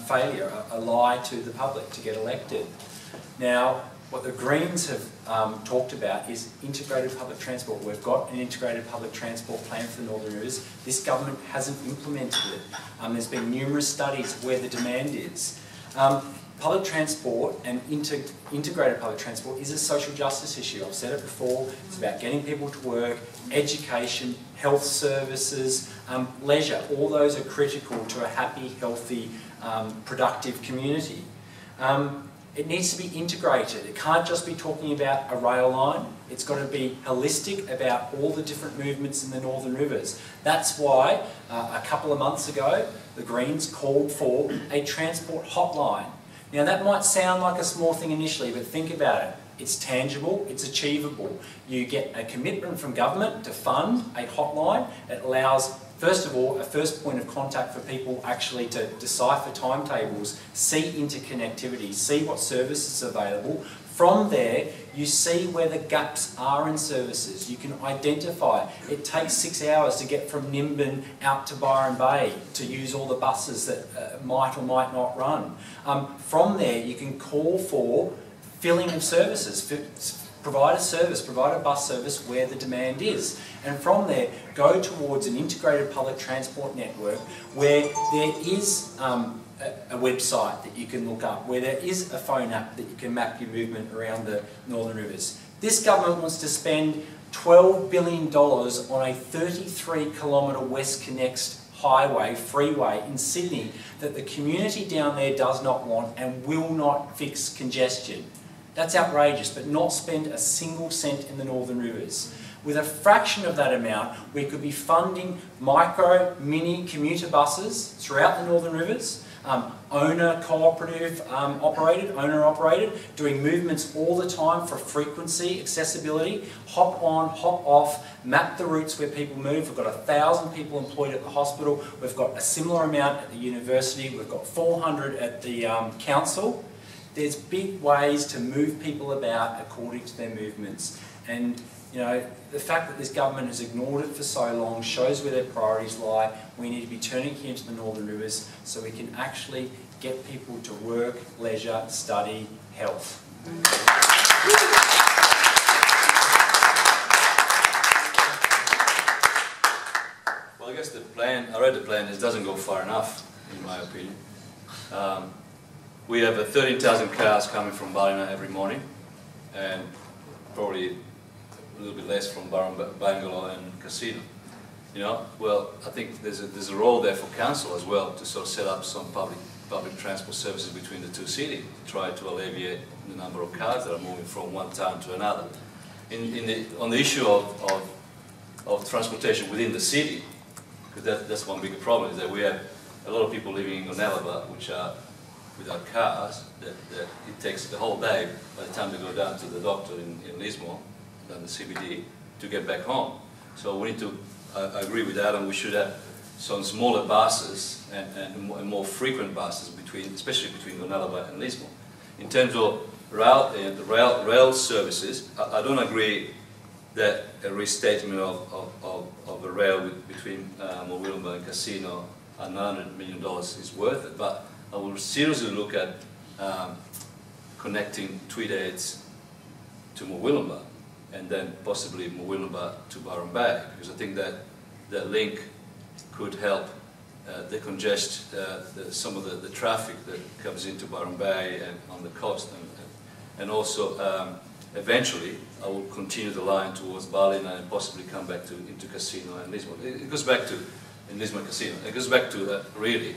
failure, a lie to the public to get elected. Now, what the Greens have talked about is integrated public transport. We've got an integrated public transport plan for the Northern Rivers. This government hasn't implemented it. There's been numerous studies of where the demand is. Public transport and integrated public transport is a social justice issue. I've said it before. It's about getting people to work, education, health services, leisure. All those are critical to a happy, healthy, productive community. It needs to be integrated. It can't just be talking about a rail line. It's got to be holistic about all the different movements in the Northern Rivers. That's why a couple of months ago the Greens called for a transport hotline. Now that might sound like a small thing initially, but think about it. It's tangible, it's achievable. You get a commitment from government to fund a hotline. It allows, first of all, a first point of contact for people actually to decipher timetables, see interconnectivity, see what services are available. From there, you see where the gaps are in services. You can identify. It takes 6 hours to get from Nimbin out to Byron Bay to use all the buses that might or might not run. From there, you can call for filling of services. Provide a service, provide a bus service where the demand is. And from there, go towards an integrated public transport network where there is a website that you can look up, where there is a phone app that you can map your movement around the Northern Rivers. This government wants to spend $12 billion on a 33-kilometre WestConnex highway, freeway in Sydney that the community down there does not want and will not fix congestion. That's outrageous, but not spend a single cent in the Northern Rivers. With a fraction of that amount, we could be funding micro, mini commuter buses throughout the Northern Rivers, owner-cooperative owner-operated, doing movements all the time for frequency, accessibility, hop on, hop off, map the routes where people move. We've got 1,000 people employed at the hospital. We've got a similar amount at the university. We've got 400 at the council. There's big ways to move people about according to their movements. And you know, the fact that this government has ignored it for so long shows where their priorities lie. We need to be turning here to the Northern Rivers so we can actually get people to work, leisure, study, health. Well, I guess the plan, I read the plan, it doesn't go far enough, in my opinion. We have 13,000 cars coming from Ballina every morning, and probably a little bit less from Bangalore and Casino. You know, well, I think there's a role there for council as well to sort of set up some public transport services between the two cities, to try to alleviate the number of cars that are moving from one town to another. On the issue of transportation within the city, because that's one big problem, is that we have a lot of people living in Gonalaba which are without cars, that it takes the whole day by the time they go down to the doctor in Lismore, down the CBD, to get back home. So we need to, I agree with Adam, we should have some smaller buses and more frequent buses, especially between Gonalaba and Lismore. In terms of rail services, I don't agree that a restatement of a rail between Murwillumbah and Casino at $900 million is worth it, but I will seriously look at connecting Tweedheads to Murwillumbah and then possibly Murwillumbah to Byron Bay, because I think that link could help decongest some of the traffic that comes into Byron Bay and on the coast, and also eventually I will continue the line towards Ballina and possibly come back into Casino and Lismore. It goes back to, in Lismore Casino, it goes back to really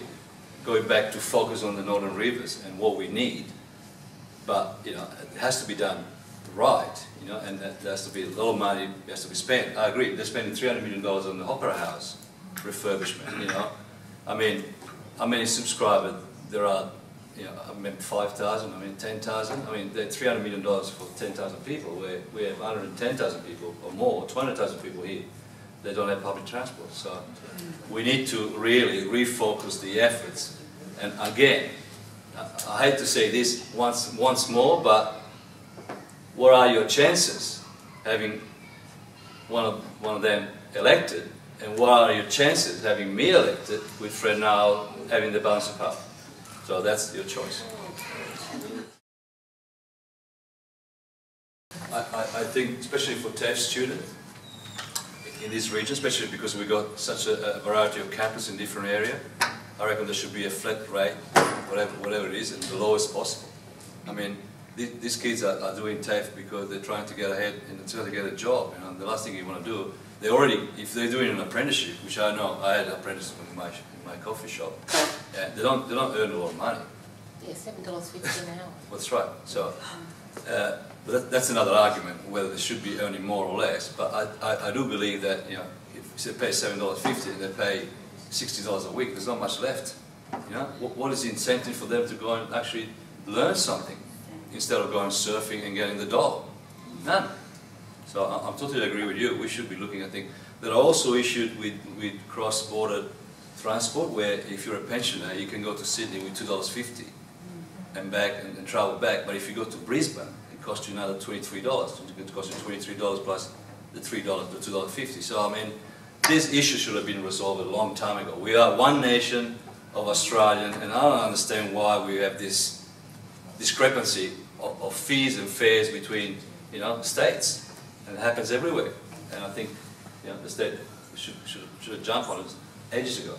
going back to focus on the Northern Rivers and what we need, but you know, it has to be done right, you know, and there has to be a lot of money has to be spent. I agree, they're spending $300 million on the Opera House refurbishment, you know. I mean, how many subscribers there are I mean 5,000, I mean 10,000. I mean, they're $300 million for 10,000 people. Where we have 110,000 people or more, 200,000 people here. They don't have public transport. So we need to really refocus the efforts. And again, I hate to say this once more, but what are your chances having one of them elected, and what are your chances having me elected with Fred now having the balance of power? So that's your choice. I think, especially for TAFE students in this region, especially because we've got such a variety of campuses in different areas, I reckon there should be a flat rate, whatever it is, and the lowest possible. I mean, these kids are doing TAFE because they're trying to get ahead and trying to get a job. You know, the last thing you want to do, they already, if they're doing an apprenticeship, which I know, I had an apprenticeship in my coffee shop, they don't earn a lot of money. Yeah, $7.50 an hour. That's right. So, but that's another argument, whether they should be earning more or less. But I do believe that, you know, if they pay $7.50 and they pay $60 a week, there's not much left. You know, what is the incentive for them to go and actually learn something instead of going surfing and getting the dollar? None. So I totally agree with you. We should be looking at things. There are also issues with cross-border transport, where if you're a pensioner, you can go to Sydney with $2.50 and back and travel back. But if you go to Brisbane, it costs you another $23. It costs you $23 plus the $2.50. So I mean, this issue should have been resolved a long time ago. We are one nation of Australian, and I don't understand why we have this discrepancy of fees and fares between, you know, states. And it happens everywhere. And I think, you know, the state should have jumped on it ages ago.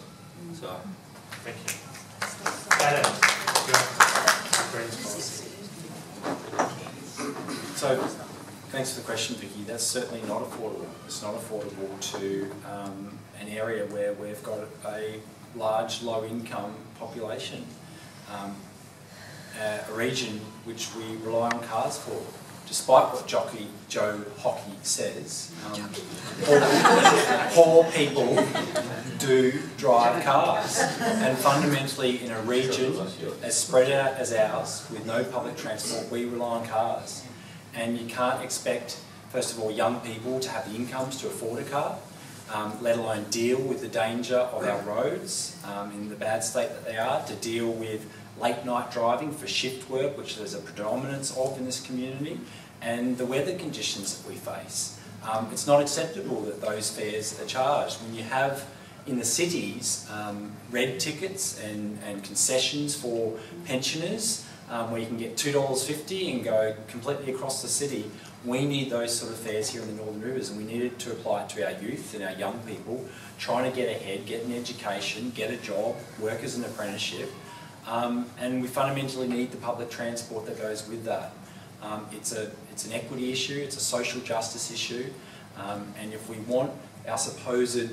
So, thank you. Adam, so, thanks for the question, Vicky. That's certainly not affordable. It's not affordable to an area where we've got a large low-income population, a region which we rely on cars for. Despite what Joe Hockey says, poor people do drive cars. And fundamentally, in a region as spread out as ours, with no public transport, we rely on cars. And you can't expect, first of all, young people to have the incomes to afford a car, let alone deal with the danger of our roads in the bad state that they are, to deal with late night driving for shift work, which there's a predominance of in this community, and the weather conditions that we face. It's not acceptable that those fares are charged. When you have in the cities red tickets and concessions for pensioners, where you can get $2.50 and go completely across the city, we need those sort of fares here in the Northern Rivers, and we need it to apply it to our youth and our young people trying to get ahead, get an education, get a job, work as an apprenticeship. And we fundamentally need the public transport that goes with that. It's an equity issue, it's a social justice issue, and if we want our supposed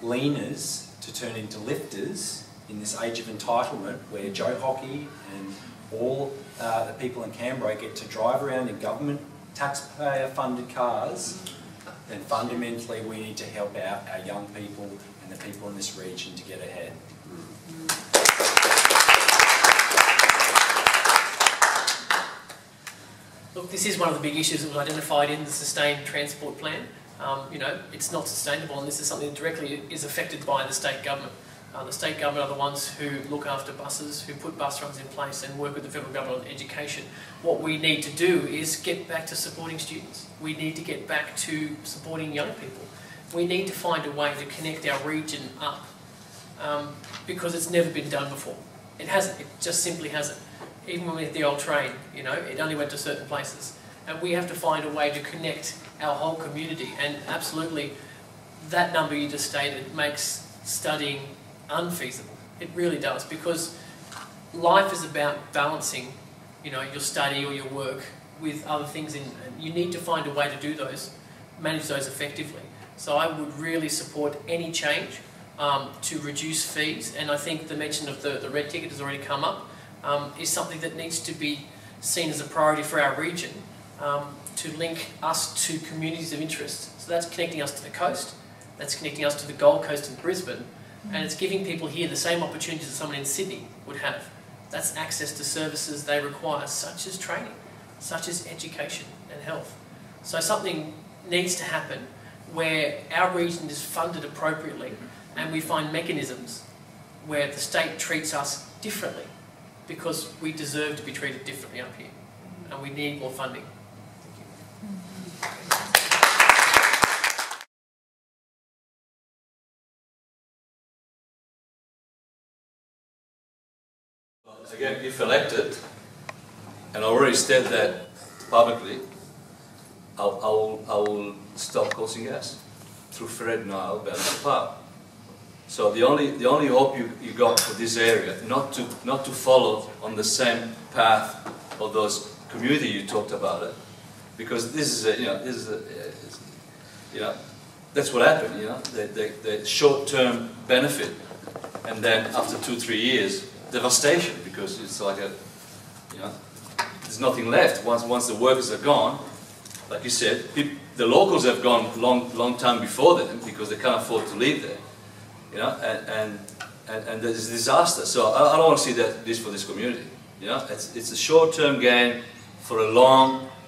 leaners to turn into lifters in this age of entitlement, where Joe Hockey and all the people in Canberra get to drive around in government taxpayer-funded cars, then fundamentally we need to help out our young people and the people in this region to get ahead. Look, this is one of the big issues that was identified in the Sustained Transport Plan. You know, it's not sustainable, and this is something that directly is affected by the state government. The state government are the ones who look after buses, who put bus runs in place and work with the federal government on education. What we need to do is get back to supporting students. We need to get back to supporting young people. We need to find a way to connect our region up, because it's never been done before. It hasn't, it just simply hasn't. Even with the old train, you know, it only went to certain places. And we have to find a way to connect our whole community. And absolutely, that number you just stated makes studying unfeasible. It really does, because life is about balancing, you know, your study or your work with other things, and you need to find a way to do those, manage those effectively. So I would really support any change to reduce fees, and I think the mention of the red ticket has already come up. Is something that needs to be seen as a priority for our region, to link us to communities of interest. So that's connecting us to the coast, that's connecting us to the Gold Coast and Brisbane, and it's giving people here the same opportunities that someone in Sydney would have. That's access to services they require, such as training, such as education and health. So something needs to happen where our region is funded appropriately and we find mechanisms where the state treats us differently, because we deserve to be treated differently up here and we need more funding. Again, if elected, and I already said that publicly, I will stop coal seam gas through Fred Nile, Balance Park. So the only hope you got for this area, not to follow on the same path of those community you talked about it, because this is that's what happened. The short-term benefit, and then after 2-3 years, devastation, because it's like there's nothing left once the workers are gone. Like you said, the locals have gone long time before them because they can't afford to live there. And there's disaster. So I don't want to see this for this community. It's a short-term gain for a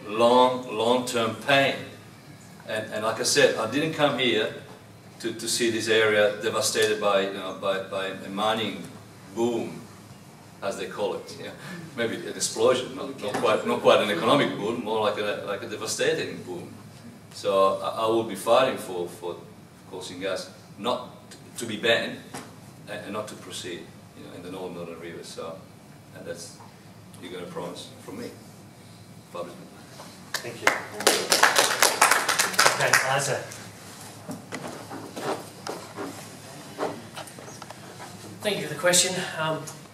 long-term pain. And like I said, I didn't come here to see this area devastated by a mining boom, as they call it. Maybe an explosion, not quite an economic boom, more like a devastating boom. So I will be fighting for coal seam gas not to be banned and not to proceed, in the Northern Rivers. So, and that's you're going to promise from me, publicly. Thank you. Okay, Isaac. Thank you for the question.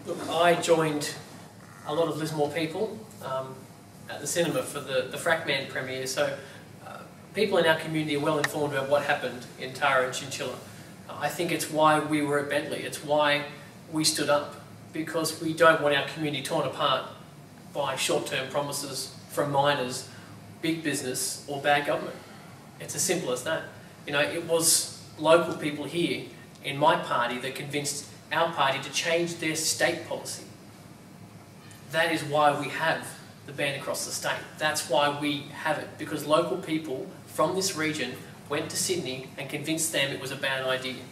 Look, I joined a lot of Lismore people at the cinema for the Frackman premiere, so people in our community are well informed about what happened in Tara and Chinchilla. I think it's why we were at Bentley. It's why we stood up, because we don't want our community torn apart by short-term promises from miners, big business or bad government. It's as simple as that. It was local people here in my party that convinced our party to change their state policy. That is why we have the ban across the state. That's why we have it, because local people from this region went to Sydney and convinced them it was a bad idea.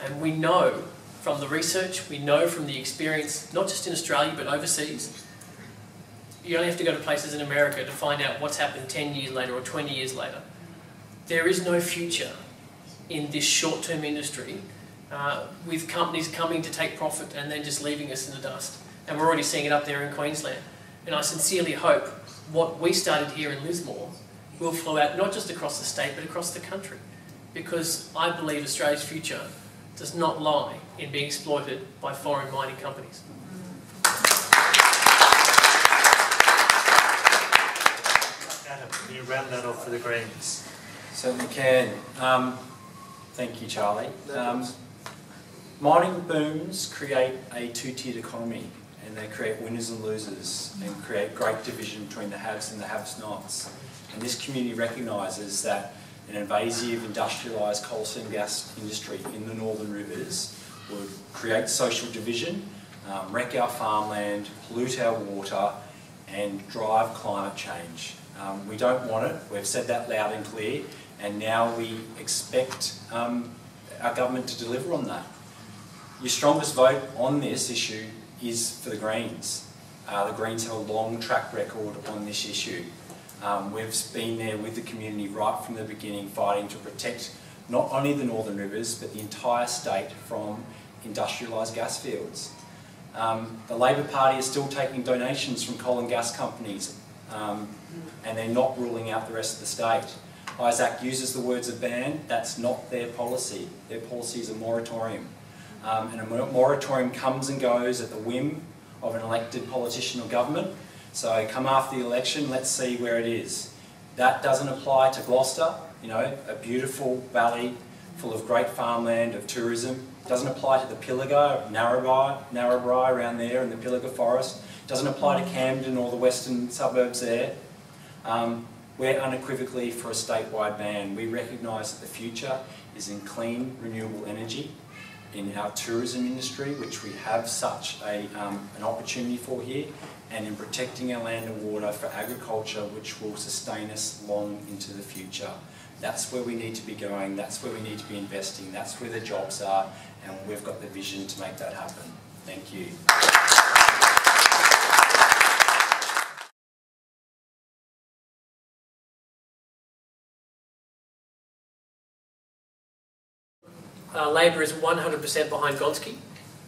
And we know from the research, we know from the experience, not just in Australia but overseas, you only have to go to places in America to find out what's happened 10 years later or 20 years later. There is no future in this short-term industry with companies coming to take profit and then just leaving us in the dust. And we're already seeing it up there in Queensland. And I sincerely hope what we started here in Lismore will flow out not just across the state but across the country. Because I believe Australia's future does not lie in being exploited by foreign mining companies. Adam, can you round that off for the Greens? Certainly can. Thank you, Charlie. Mining booms create a two-tiered economy, and they create winners and losers and create great division between the haves and the have-nots. And this community recognises that an invasive industrialised coal seam gas industry in the Northern Rivers would create social division, wreck our farmland, pollute our water and drive climate change. We don't want it. We've said that loud and clear, and now we expect our government to deliver on that. Your strongest vote on this issue is for the Greens. The Greens have a long track record on this issue. We've been there with the community right from the beginning, fighting to protect not only the Northern Rivers but the entire state from industrialised gas fields. The Labor Party is still taking donations from coal and gas companies, and they're not ruling out the rest of the state. Isaac uses the words of ban. That's not their policy. Their policy is a moratorium. And a moratorium comes and goes at the whim of an elected politician or government. So come after the election, let's see where it is. That doesn't apply to Gloucester, a beautiful valley full of great farmland, of tourism. Doesn't apply to the Pilliga, Narrabri around there in the Pilliga forest. Doesn't apply to Camden or the western suburbs there. We're unequivocally for a statewide ban. We recognise that the future is in clean, renewable energy, in our tourism industry, which we have such an opportunity for here, and in protecting our land and water for agriculture, which will sustain us long into the future. That's where we need to be going, that's where we need to be investing, that's where the jobs are, and we've got the vision to make that happen. Thank you. Labor is 100% behind Gonski.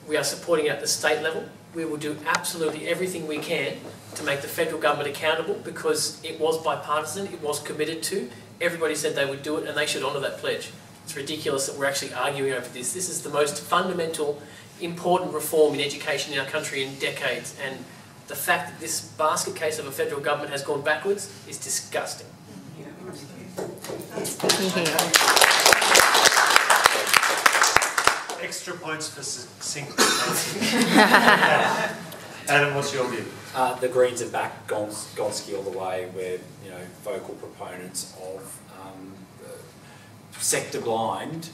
We are supporting it at the state level. We will do absolutely everything we can to make the federal government accountable, because it was bipartisan, it was committed to. Everybody said they would do it, and they should honour that pledge. It's ridiculous that we're actually arguing over this. This is the most fundamental, important reform in education in our country in decades, and the fact that this basket case of a federal government has gone backwards is disgusting. Extra points for succinct. Adam, what's your view? The Greens have backed Gonski all the way. We're vocal proponents of sector-blind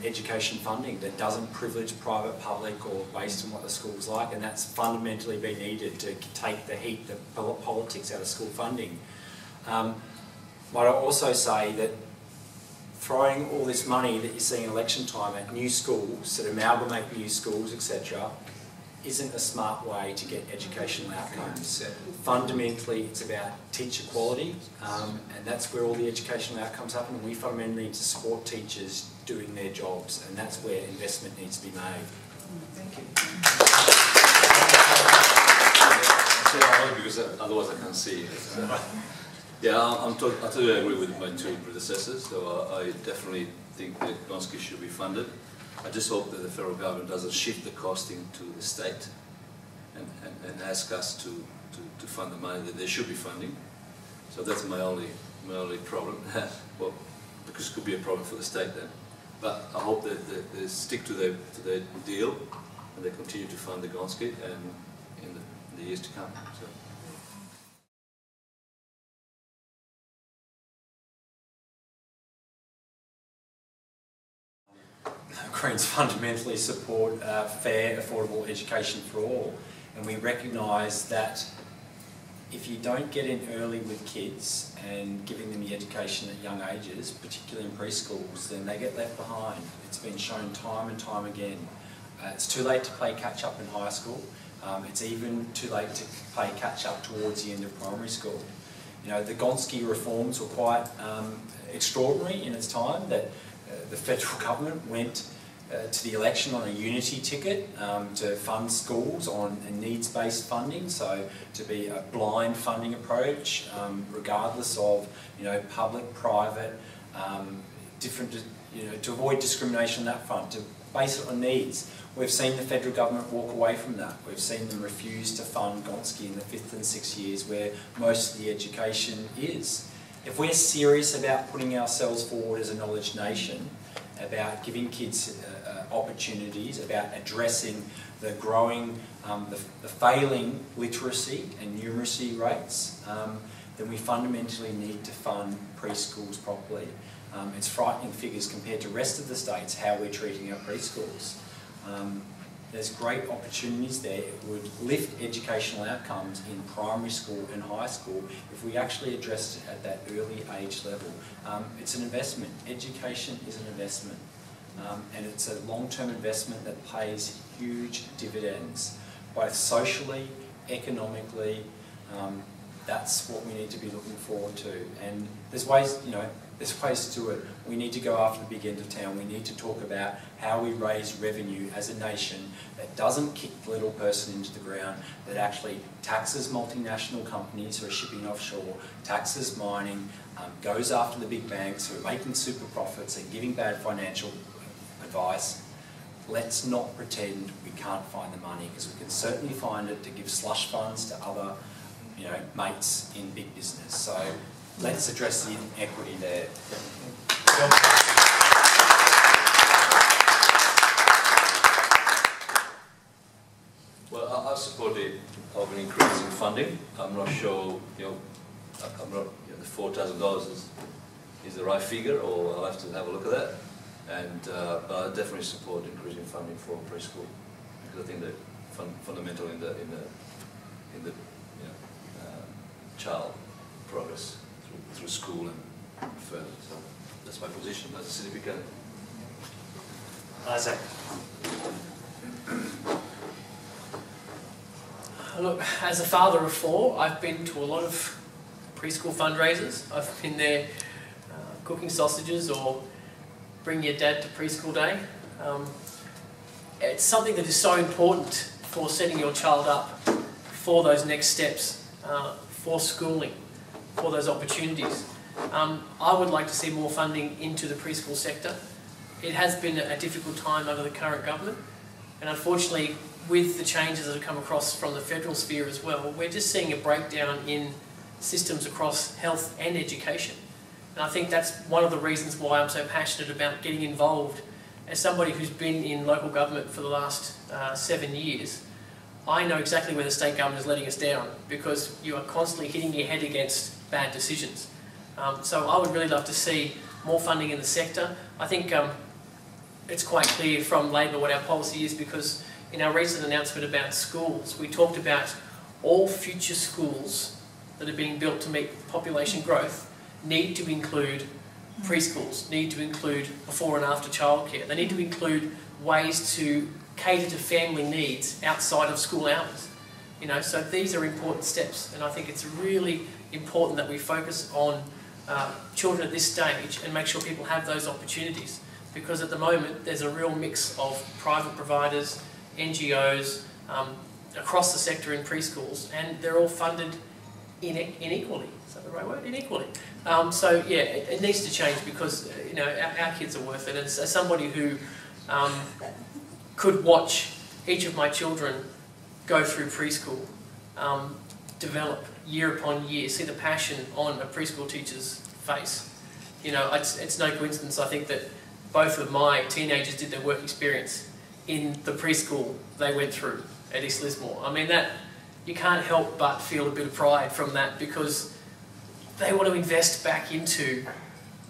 education funding that doesn't privilege private, public, or based on what the school's like, and that's fundamentally been needed to take the heat, the politics out of school funding. Might I also say that throwing all this money that you see in election time at new schools, that amalgamate new schools, etc., isn't a smart way to get educational outcomes. Fundamentally, it's about teacher quality, and that's where all the educational outcomes happen. We fundamentally need to support teachers doing their jobs, and that's where investment needs to be made. Thank you. Because otherwise I can't see it. Yeah, I totally agree with my two predecessors, so I definitely think that Gonski should be funded. I just hope that the federal government doesn't shift the costing to the state and ask us to fund the money that they should be funding. So that's my only problem. Well, because it could be a problem for the state then. But I hope that they stick to their deal and they continue to fund the Gonski and in the years to come. So. Greens fundamentally support fair, affordable education for all, and we recognise that if you don't get in early with kids and giving them the education at young ages, particularly in preschools, then they get left behind. It's been shown time and time again. It's too late to play catch up in high school. It's even too late to play catch up towards the end of primary school. The Gonski reforms were quite extraordinary in its time, that the federal government went to the election on a unity ticket to fund schools on a needs-based funding, so to be a blind funding approach, regardless of public, private, different, to avoid discrimination on that front, to base it on needs. We've seen the federal government walk away from that. We've seen them refuse to fund Gonski in the 5th and 6th years where most of the education is. If we're serious about putting ourselves forward as a knowledge nation, about giving kids opportunities, about addressing the growing, the failing literacy and numeracy rates, then we fundamentally need to fund preschools properly. It's frightening figures compared to the rest of the states, how we're treating our preschools. There's great opportunities there. It would lift educational outcomes in primary school and high school if we actually addressed it at that early age level. It's an investment. Education is an investment. And it's a long-term investment that pays huge dividends, both socially, economically. That's what we need to be looking forward to. And there's ways, there's ways to do it. We need to go after the big end of town. We need to talk about how we raise revenue as a nation that doesn't kick the little person into the ground, that actually taxes multinational companies who are shipping offshore, taxes mining, goes after the big banks who are making super profits and giving bad financial advice. Let's not pretend we can't find the money, because we can certainly find it to give slush funds to other mates in big business. So let's address the inequity there. Well, I support of an increase in funding. I'm not sure, the $4,000 is the right figure, or I'll have to have a look at that. And but I definitely support increasing funding for preschool, because I think that fundamental in the child progress through school and further. So that's my position as a city Buchanan. Isaac. Look, as a father of 4, I've been to a lot of preschool fundraisers. I've been there cooking sausages or bring your dad to preschool day. It's something that is so important for setting your child up for those next steps, for schooling, for those opportunities. I would like to see more funding into the preschool sector. It has been a difficult time under the current government, and unfortunately with the changes that have come across from the federal sphere as well, we're just seeing a breakdown in systems across health and education. And I think that's one of the reasons why I'm so passionate about getting involved. As somebody who's been in local government for the last 7 years, I know exactly where the state government is letting us down, because you are constantly hitting your head against bad decisions. So I would really love to see more funding in the sector. I think it's quite clear from Labor what our policy is, because in our recent announcement about schools, we talked about all future schools that are being built to meet population growth need to include preschools, need to include before and after childcare. They need to include ways to cater to family needs outside of school hours. You know, so these are important steps, and I think it's really important that we focus on children at this stage and make sure people have those opportunities, because at the moment there's a real mix of private providers, NGOs, across the sector in preschools, and they're all funded inequally. Is that the right word? Inequally. So yeah, it needs to change, because you know, our kids are worth it. And as somebody who could watch each of my children go through preschool, develop year upon year, see the passion on a preschool teacher's face. You know, it's no coincidence, I think, that both of my teenagers did their work experience in the preschool they went through at East Lismore. I mean, that, you can't help but feel a bit of pride from that, because they want to invest back into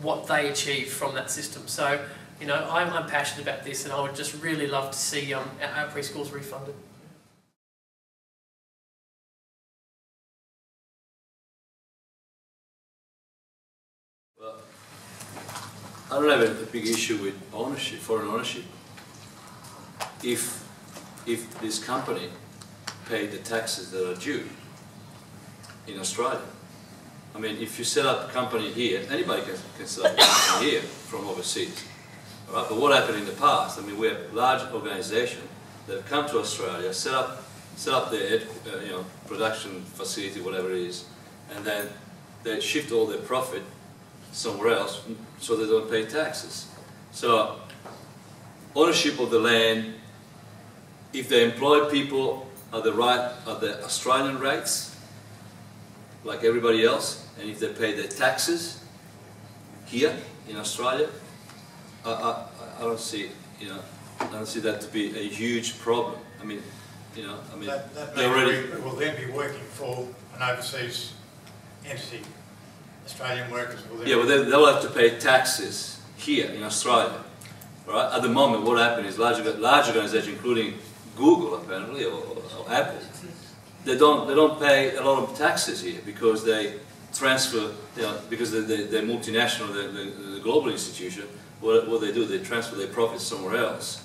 what they achieve from that system. So, you know, I'm passionate about this, and I would just really love to see our preschools refunded. Well, I don't have a big issue with ownership, foreign ownership. If this company paid the taxes that are due in Australia. I mean, if you set up a company here, anybody can set up a company here from overseas. All right? But what happened in the past? I mean, we have large organisations that have come to Australia, set up their production facility, whatever it is, and then they shift all their profit somewhere else so they don't pay taxes. So, ownership of the land, if they employ people at the Australian rates, like everybody else, and if they pay their taxes here in Australia, I don't see, I don't see that to be a huge problem. I mean, that will then be working for an overseas entity. Australian workers will then... Yeah, well, they'll have to pay taxes here in Australia, right? At the moment, what happened is large organisations, including Google apparently, or Apple, they don't pay a lot of taxes here, because they transfer, because they're multinational, the global institution. What they do, they transfer their profits somewhere else,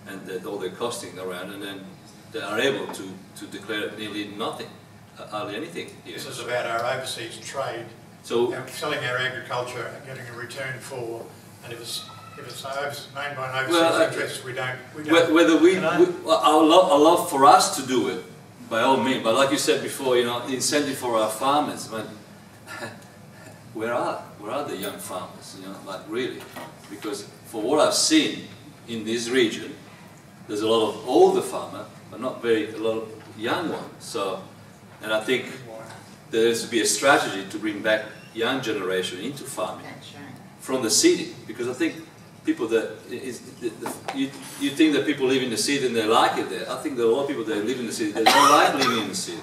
and all their costing around, and then they are able to declare nearly nothing, hardly anything here. This is about our overseas trade. So selling our agriculture and getting a return for, and if it's made by an overseas interest, we don't. Whether I love for us to do it, by all means. But like you said before, the incentive for our farmers. But where are the young farmers? Like really, because for what I've seen in this region, there's a lot of older farmers, but not a lot of young ones. So, and I think there has to be a strategy to bring back young generation into farming from the city, because I think people you think that people live in the city and they like it there. I think there are a lot of people that live in the city, they don't like living in the city.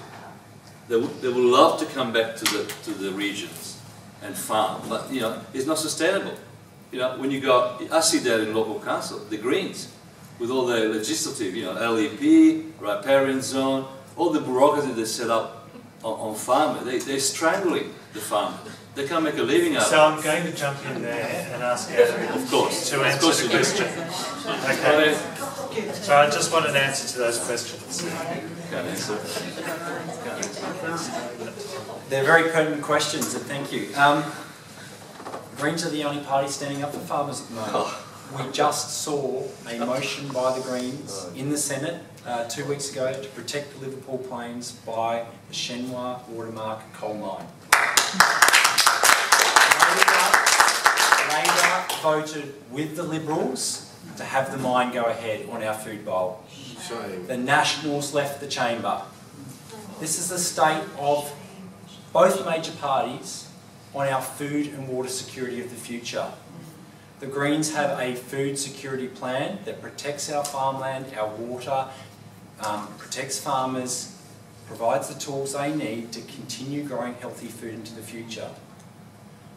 They would love to come back to the regions and farm, but it's not sustainable. you know, when you go, I see that in local council, the Greens, with all the legislative, you know, LEP, riparian zone, all the bureaucracy they set up on farmers, they're strangling the farmer. They can't make a living out of it. So I'm going to jump in there and ask Adrian of course, to answer the question. Okay. So I just want an answer to those questions. Can't answer. They're very pertinent questions, and thank you. Greens are the only party standing up for farmers at the moment. We just saw a motion by the Greens in the Senate 2 weeks ago to protect the Liverpool Plains by the Chenois Watermark coal mine. Labor voted with the Liberals to have the mine go ahead on our food bowl. Shame. The Nationals left the chamber. This is the state of both major parties on our food and water security of the future. The Greens have a food security plan that protects our farmland, our water, protects farmers, provides the tools they need to continue growing healthy food into the future.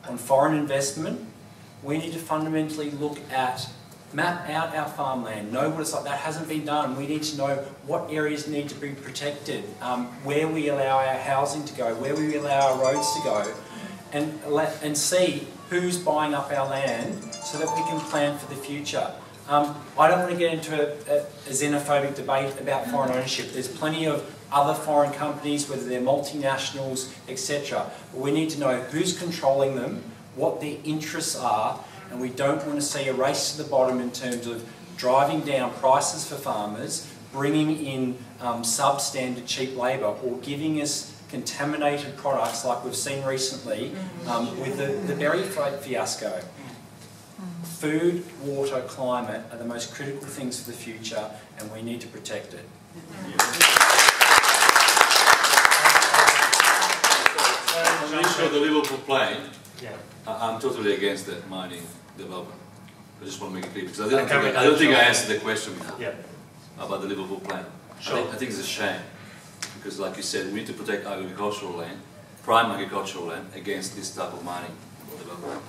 On foreign investment, we need to fundamentally look at, map out our farmland, know what it's like. That hasn't been done. We need to know what areas need to be protected, where we allow our housing to go, where we allow our roads to go, and see who's buying up our land so that we can plan for the future. I don't want to get into a xenophobic debate about foreign ownership. There's plenty of other foreign companies, whether they're multinationals, etc. But we need to know who's controlling them, what their interests are, and we don't want to see a race to the bottom in terms of driving down prices for farmers, bringing in substandard cheap labour, or giving us contaminated products like we've seen recently with the berry fiasco. Food, water, climate are the most critical things for the future, and we need to protect it. On the issue of the Liverpool Plain, yeah. I'm totally against that mining development. I just want to make it clear, because I don't think I answered the question about the Liverpool Plain. Sure. I think it's a shame, because like you said, we need to protect agricultural land, prime agricultural land, against this type of mining development.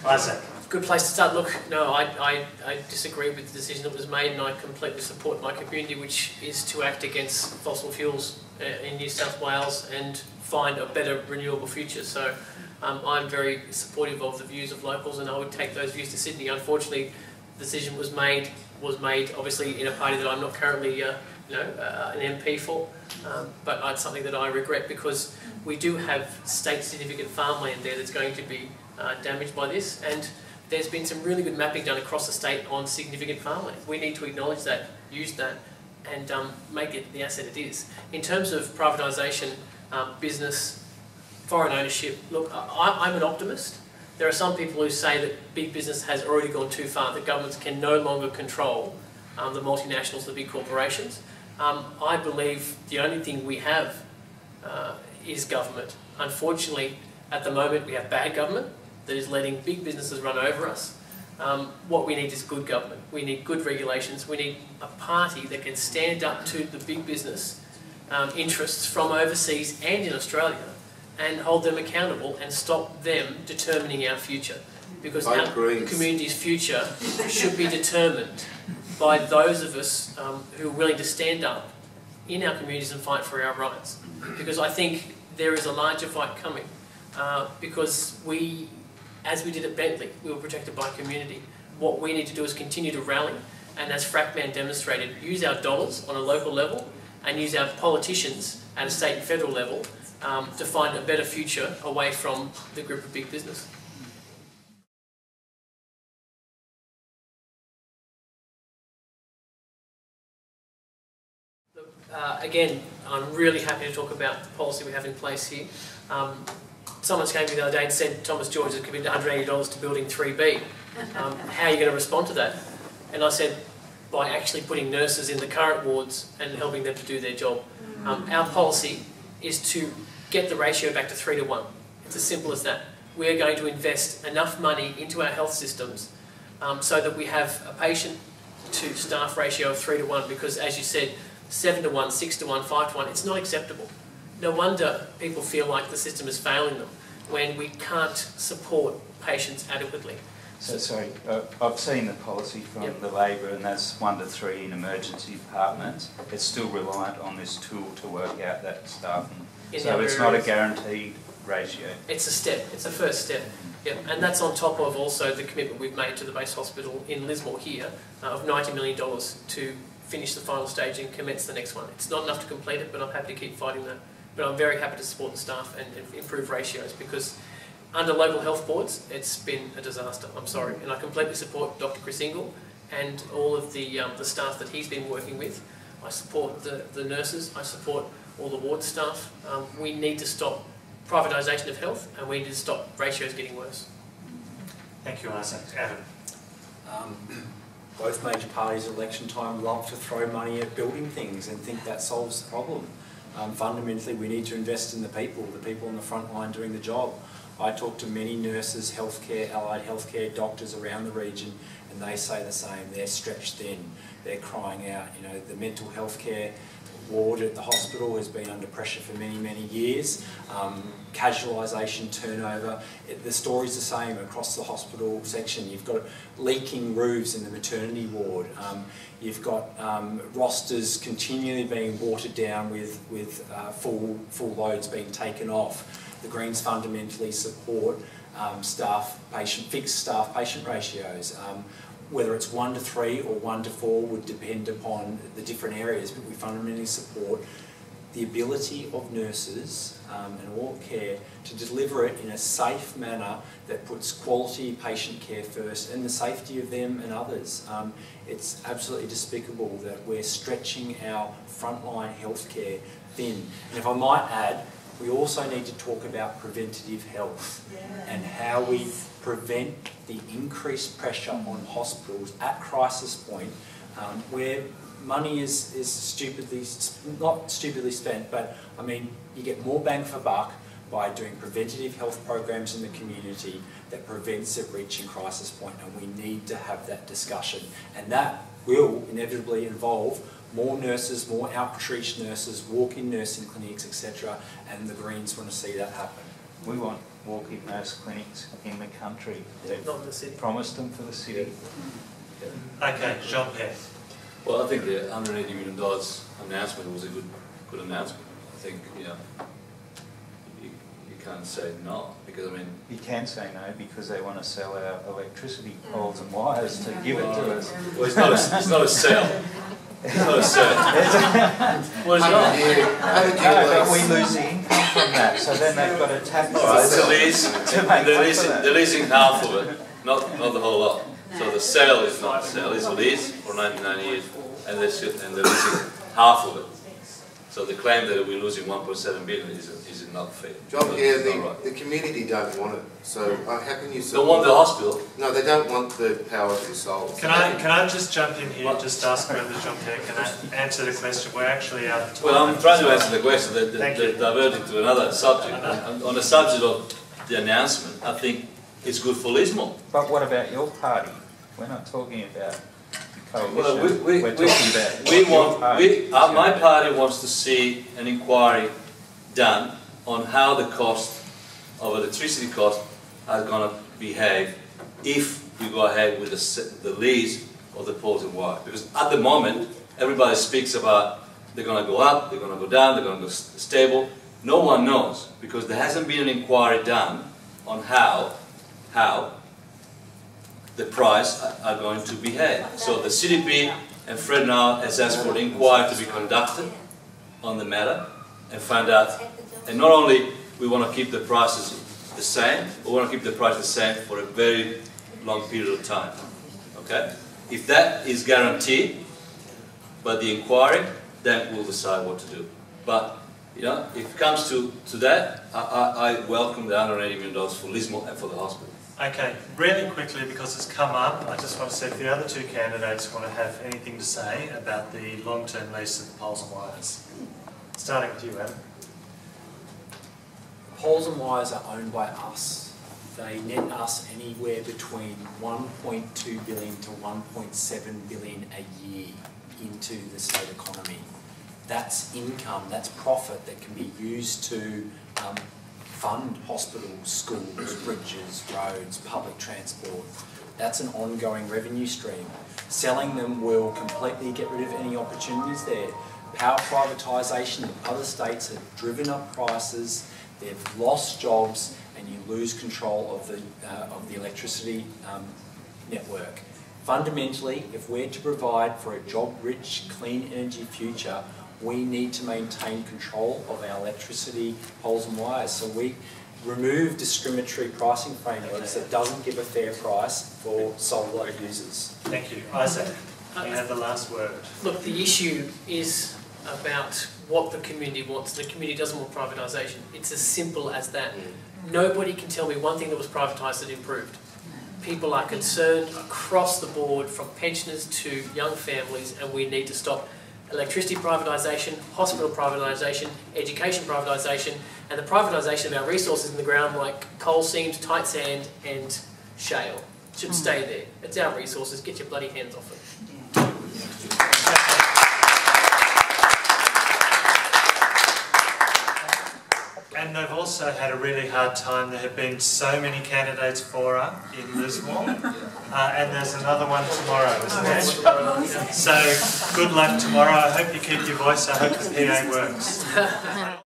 Isaac. Good place to start. Look, no, I disagree with the decision that was made, and I completely support my community, which is to act against fossil fuels in New South Wales and find a better renewable future. So I'm very supportive of the views of locals, and I would take those views to Sydney. Unfortunately, the decision was made obviously in a party that I'm not currently an MP for, but it's something that I regret, because we do have state significant farmland there that's going to be damaged by this, and there's been some really good mapping done across the state on significant farmland. We need to acknowledge that, use that, and make it the asset it is. In terms of privatisation, business, foreign ownership, look, I'm an optimist. There are some people who say that big business has already gone too far, that governments can no longer control the multinationals, the big corporations. I believe the only thing we have is government. Unfortunately, at the moment we have bad government that is letting big businesses run over us. What we need is good government. We need good regulations. We need a party that can stand up to the big business interests from overseas and in Australia and hold them accountable and stop them determining our future. Because our community's future should be determined by those of us who are willing to stand up in our communities and fight for our rights. Because I think there is a larger fight coming. Because as we did at Bentley, we were protected by community. What we need to do is continue to rally, and as FRACMAN demonstrated, use our dollars on a local level and use our politicians at a state and federal level to find a better future away from the grip of big business. Again, I'm really happy to talk about the policy we have in place here. Someone came to me the other day and said Thomas George has committed $180 to building 3B. How are you going to respond to that? And I said, by actually putting nurses in the current wards and helping them to do their job. Our policy is to get the ratio back to 3 to 1. It's as simple as that. We're going to invest enough money into our health systems so that we have a patient to staff ratio of 3 to 1, because as you said, 7 to 1, 6 to 1, 5 to 1, it's not acceptable. No wonder people feel like the system is failing them. when we can't support patients adequately. So sorry, I've seen the policy from the Labor, and that's 1 to 3 in emergency departments. It's still reliant on this tool to work out that staffing. So it's not a guaranteed ratio. It's a step. It's a first step. Yep. And that's on top of also the commitment we've made to the base hospital in Lismore here of $90 million to finish the final stage and commence the next one. It's not enough to complete it, but I'm happy to keep fighting that. But I'm very happy to support the staff and improve ratios, because under local health boards, it's been a disaster. I'm sorry. And I completely support Dr. Chris Ingle and all of the staff that he's been working with. I support the nurses. I support all the ward staff. We need to stop privatisation of health, and we need to stop ratios getting worse. Thank you, Isaac. Adam. Both major parties at election time love to throw money at building things and think that solves the problem. Fundamentally, we need to invest in the people on the front line doing the job. I talk to many nurses, healthcare, allied healthcare, doctors around the region, and they say the same. They're stretched thin. They're crying out. You know, the mental health care ward at the hospital has been under pressure for many, many years. Casualisation, turnover, the story's the same across the hospital section. You've got leaking roofs in the maternity ward. You've got rosters continually being watered down with full loads being taken off. The Greens fundamentally support fixed staff-patient ratios. Whether it's 1 to 3 or 1 to 4 would depend upon the different areas, but we fundamentally support the ability of nurses and all care to deliver it in a safe manner that puts quality patient care first and the safety of them and others. It's absolutely despicable that we're stretching our frontline healthcare thin. And if I might add, we also need to talk about preventative health and how we prevent the increased pressure on hospitals at crisis point, where money is not stupidly spent, but I mean, you get more bang for buck by doing preventative health programs in the community that prevents it reaching crisis point, and we need to have that discussion. And that will inevitably involve more nurses, more outreach nurses, walk-in nursing clinics, etc. And the Greens want to see that happen. We want walk-in nurse clinics in the country. Not in the city. Promised them for the city. Okay, Jean-Pierre. Well, I think the $180 million announcement was a good announcement. I think, you know, you can't say no, because I mean... You can say no because they want to sell our electricity poles and wires to give it to us. Well, it's not a sale. It's not a sale. Well, it's not. No, but we lose the income from that, so then they've got to tax it's a lease. They're leasing half of it, not the whole lot. So the sale is not a sale, it's a lease for 99 years, and they're leasing half of it. So the claim that we're losing 1.7 billion is not fair. John, the community don't want it. So how can you... Don't want the hospital? No, they don't want the power to be sold. Can I just jump in here and just ask whether Jean-Pierre can answer the question? We're actually out of time. Well, I'm trying to answer the question. They're diverting to another subject. On the subject of the announcement, I think it's good for Lismore. But what about your party? We're not talking about coalition. Well, we're talking about my party wants to see an inquiry done on how the cost of electricity costs are going to behave if we go ahead with the lease of the poles and wire. Because at the moment, everybody speaks about they're going to go up, they're going to go down, they're going to go stable. No one knows, because there hasn't been an inquiry done on how the price are going to behave. So the CDP and Fred now has asked for an inquiry to be conducted on the matter and find out. And not only we want to keep the prices the same, we want to keep the price the same for a very long period of time. Okay? If that is guaranteed by the inquiry, then we'll decide what to do. But you know, if it comes to that, I welcome the $180 million for Lismore and for the hospital. Okay, really quickly, because it's come up, I just want to see if the other two candidates want to have anything to say about the long-term lease of the poles and wires. Starting with you, Adam. Poles and wires are owned by us. They net us anywhere between 1.2 billion to 1.7 billion a year into the state economy. That's income, that's profit that can be used to fund hospitals, schools, bridges, roads, public transport. That's an ongoing revenue stream. Selling them will completely get rid of any opportunities there. Power privatisation in other states have driven up prices, they've lost jobs, and you lose control of the electricity network. Fundamentally, if we're to provide for a job-rich, clean energy future, we need to maintain control of our electricity poles and wires. So we remove discriminatory pricing frameworks that doesn't give a fair price for solar users. Thank you. Isaac, you have the last word. Look, the issue is about what the community wants. The community doesn't want privatisation. It's as simple as that. Nobody can tell me one thing that was privatised that improved. People are concerned across the board, from pensioners to young families, and we need to stop electricity privatisation, hospital privatisation, education privatisation, and the privatisation of our resources in the ground like coal seams, tight sand and shale. It should stay there. It's our resources. Get your bloody hands off it. And they've also had a really hard time. There have been so many candidates for her in Lismore, and there's another one tomorrow, isn't there? So good luck tomorrow. I hope you keep your voice. I hope the PA works.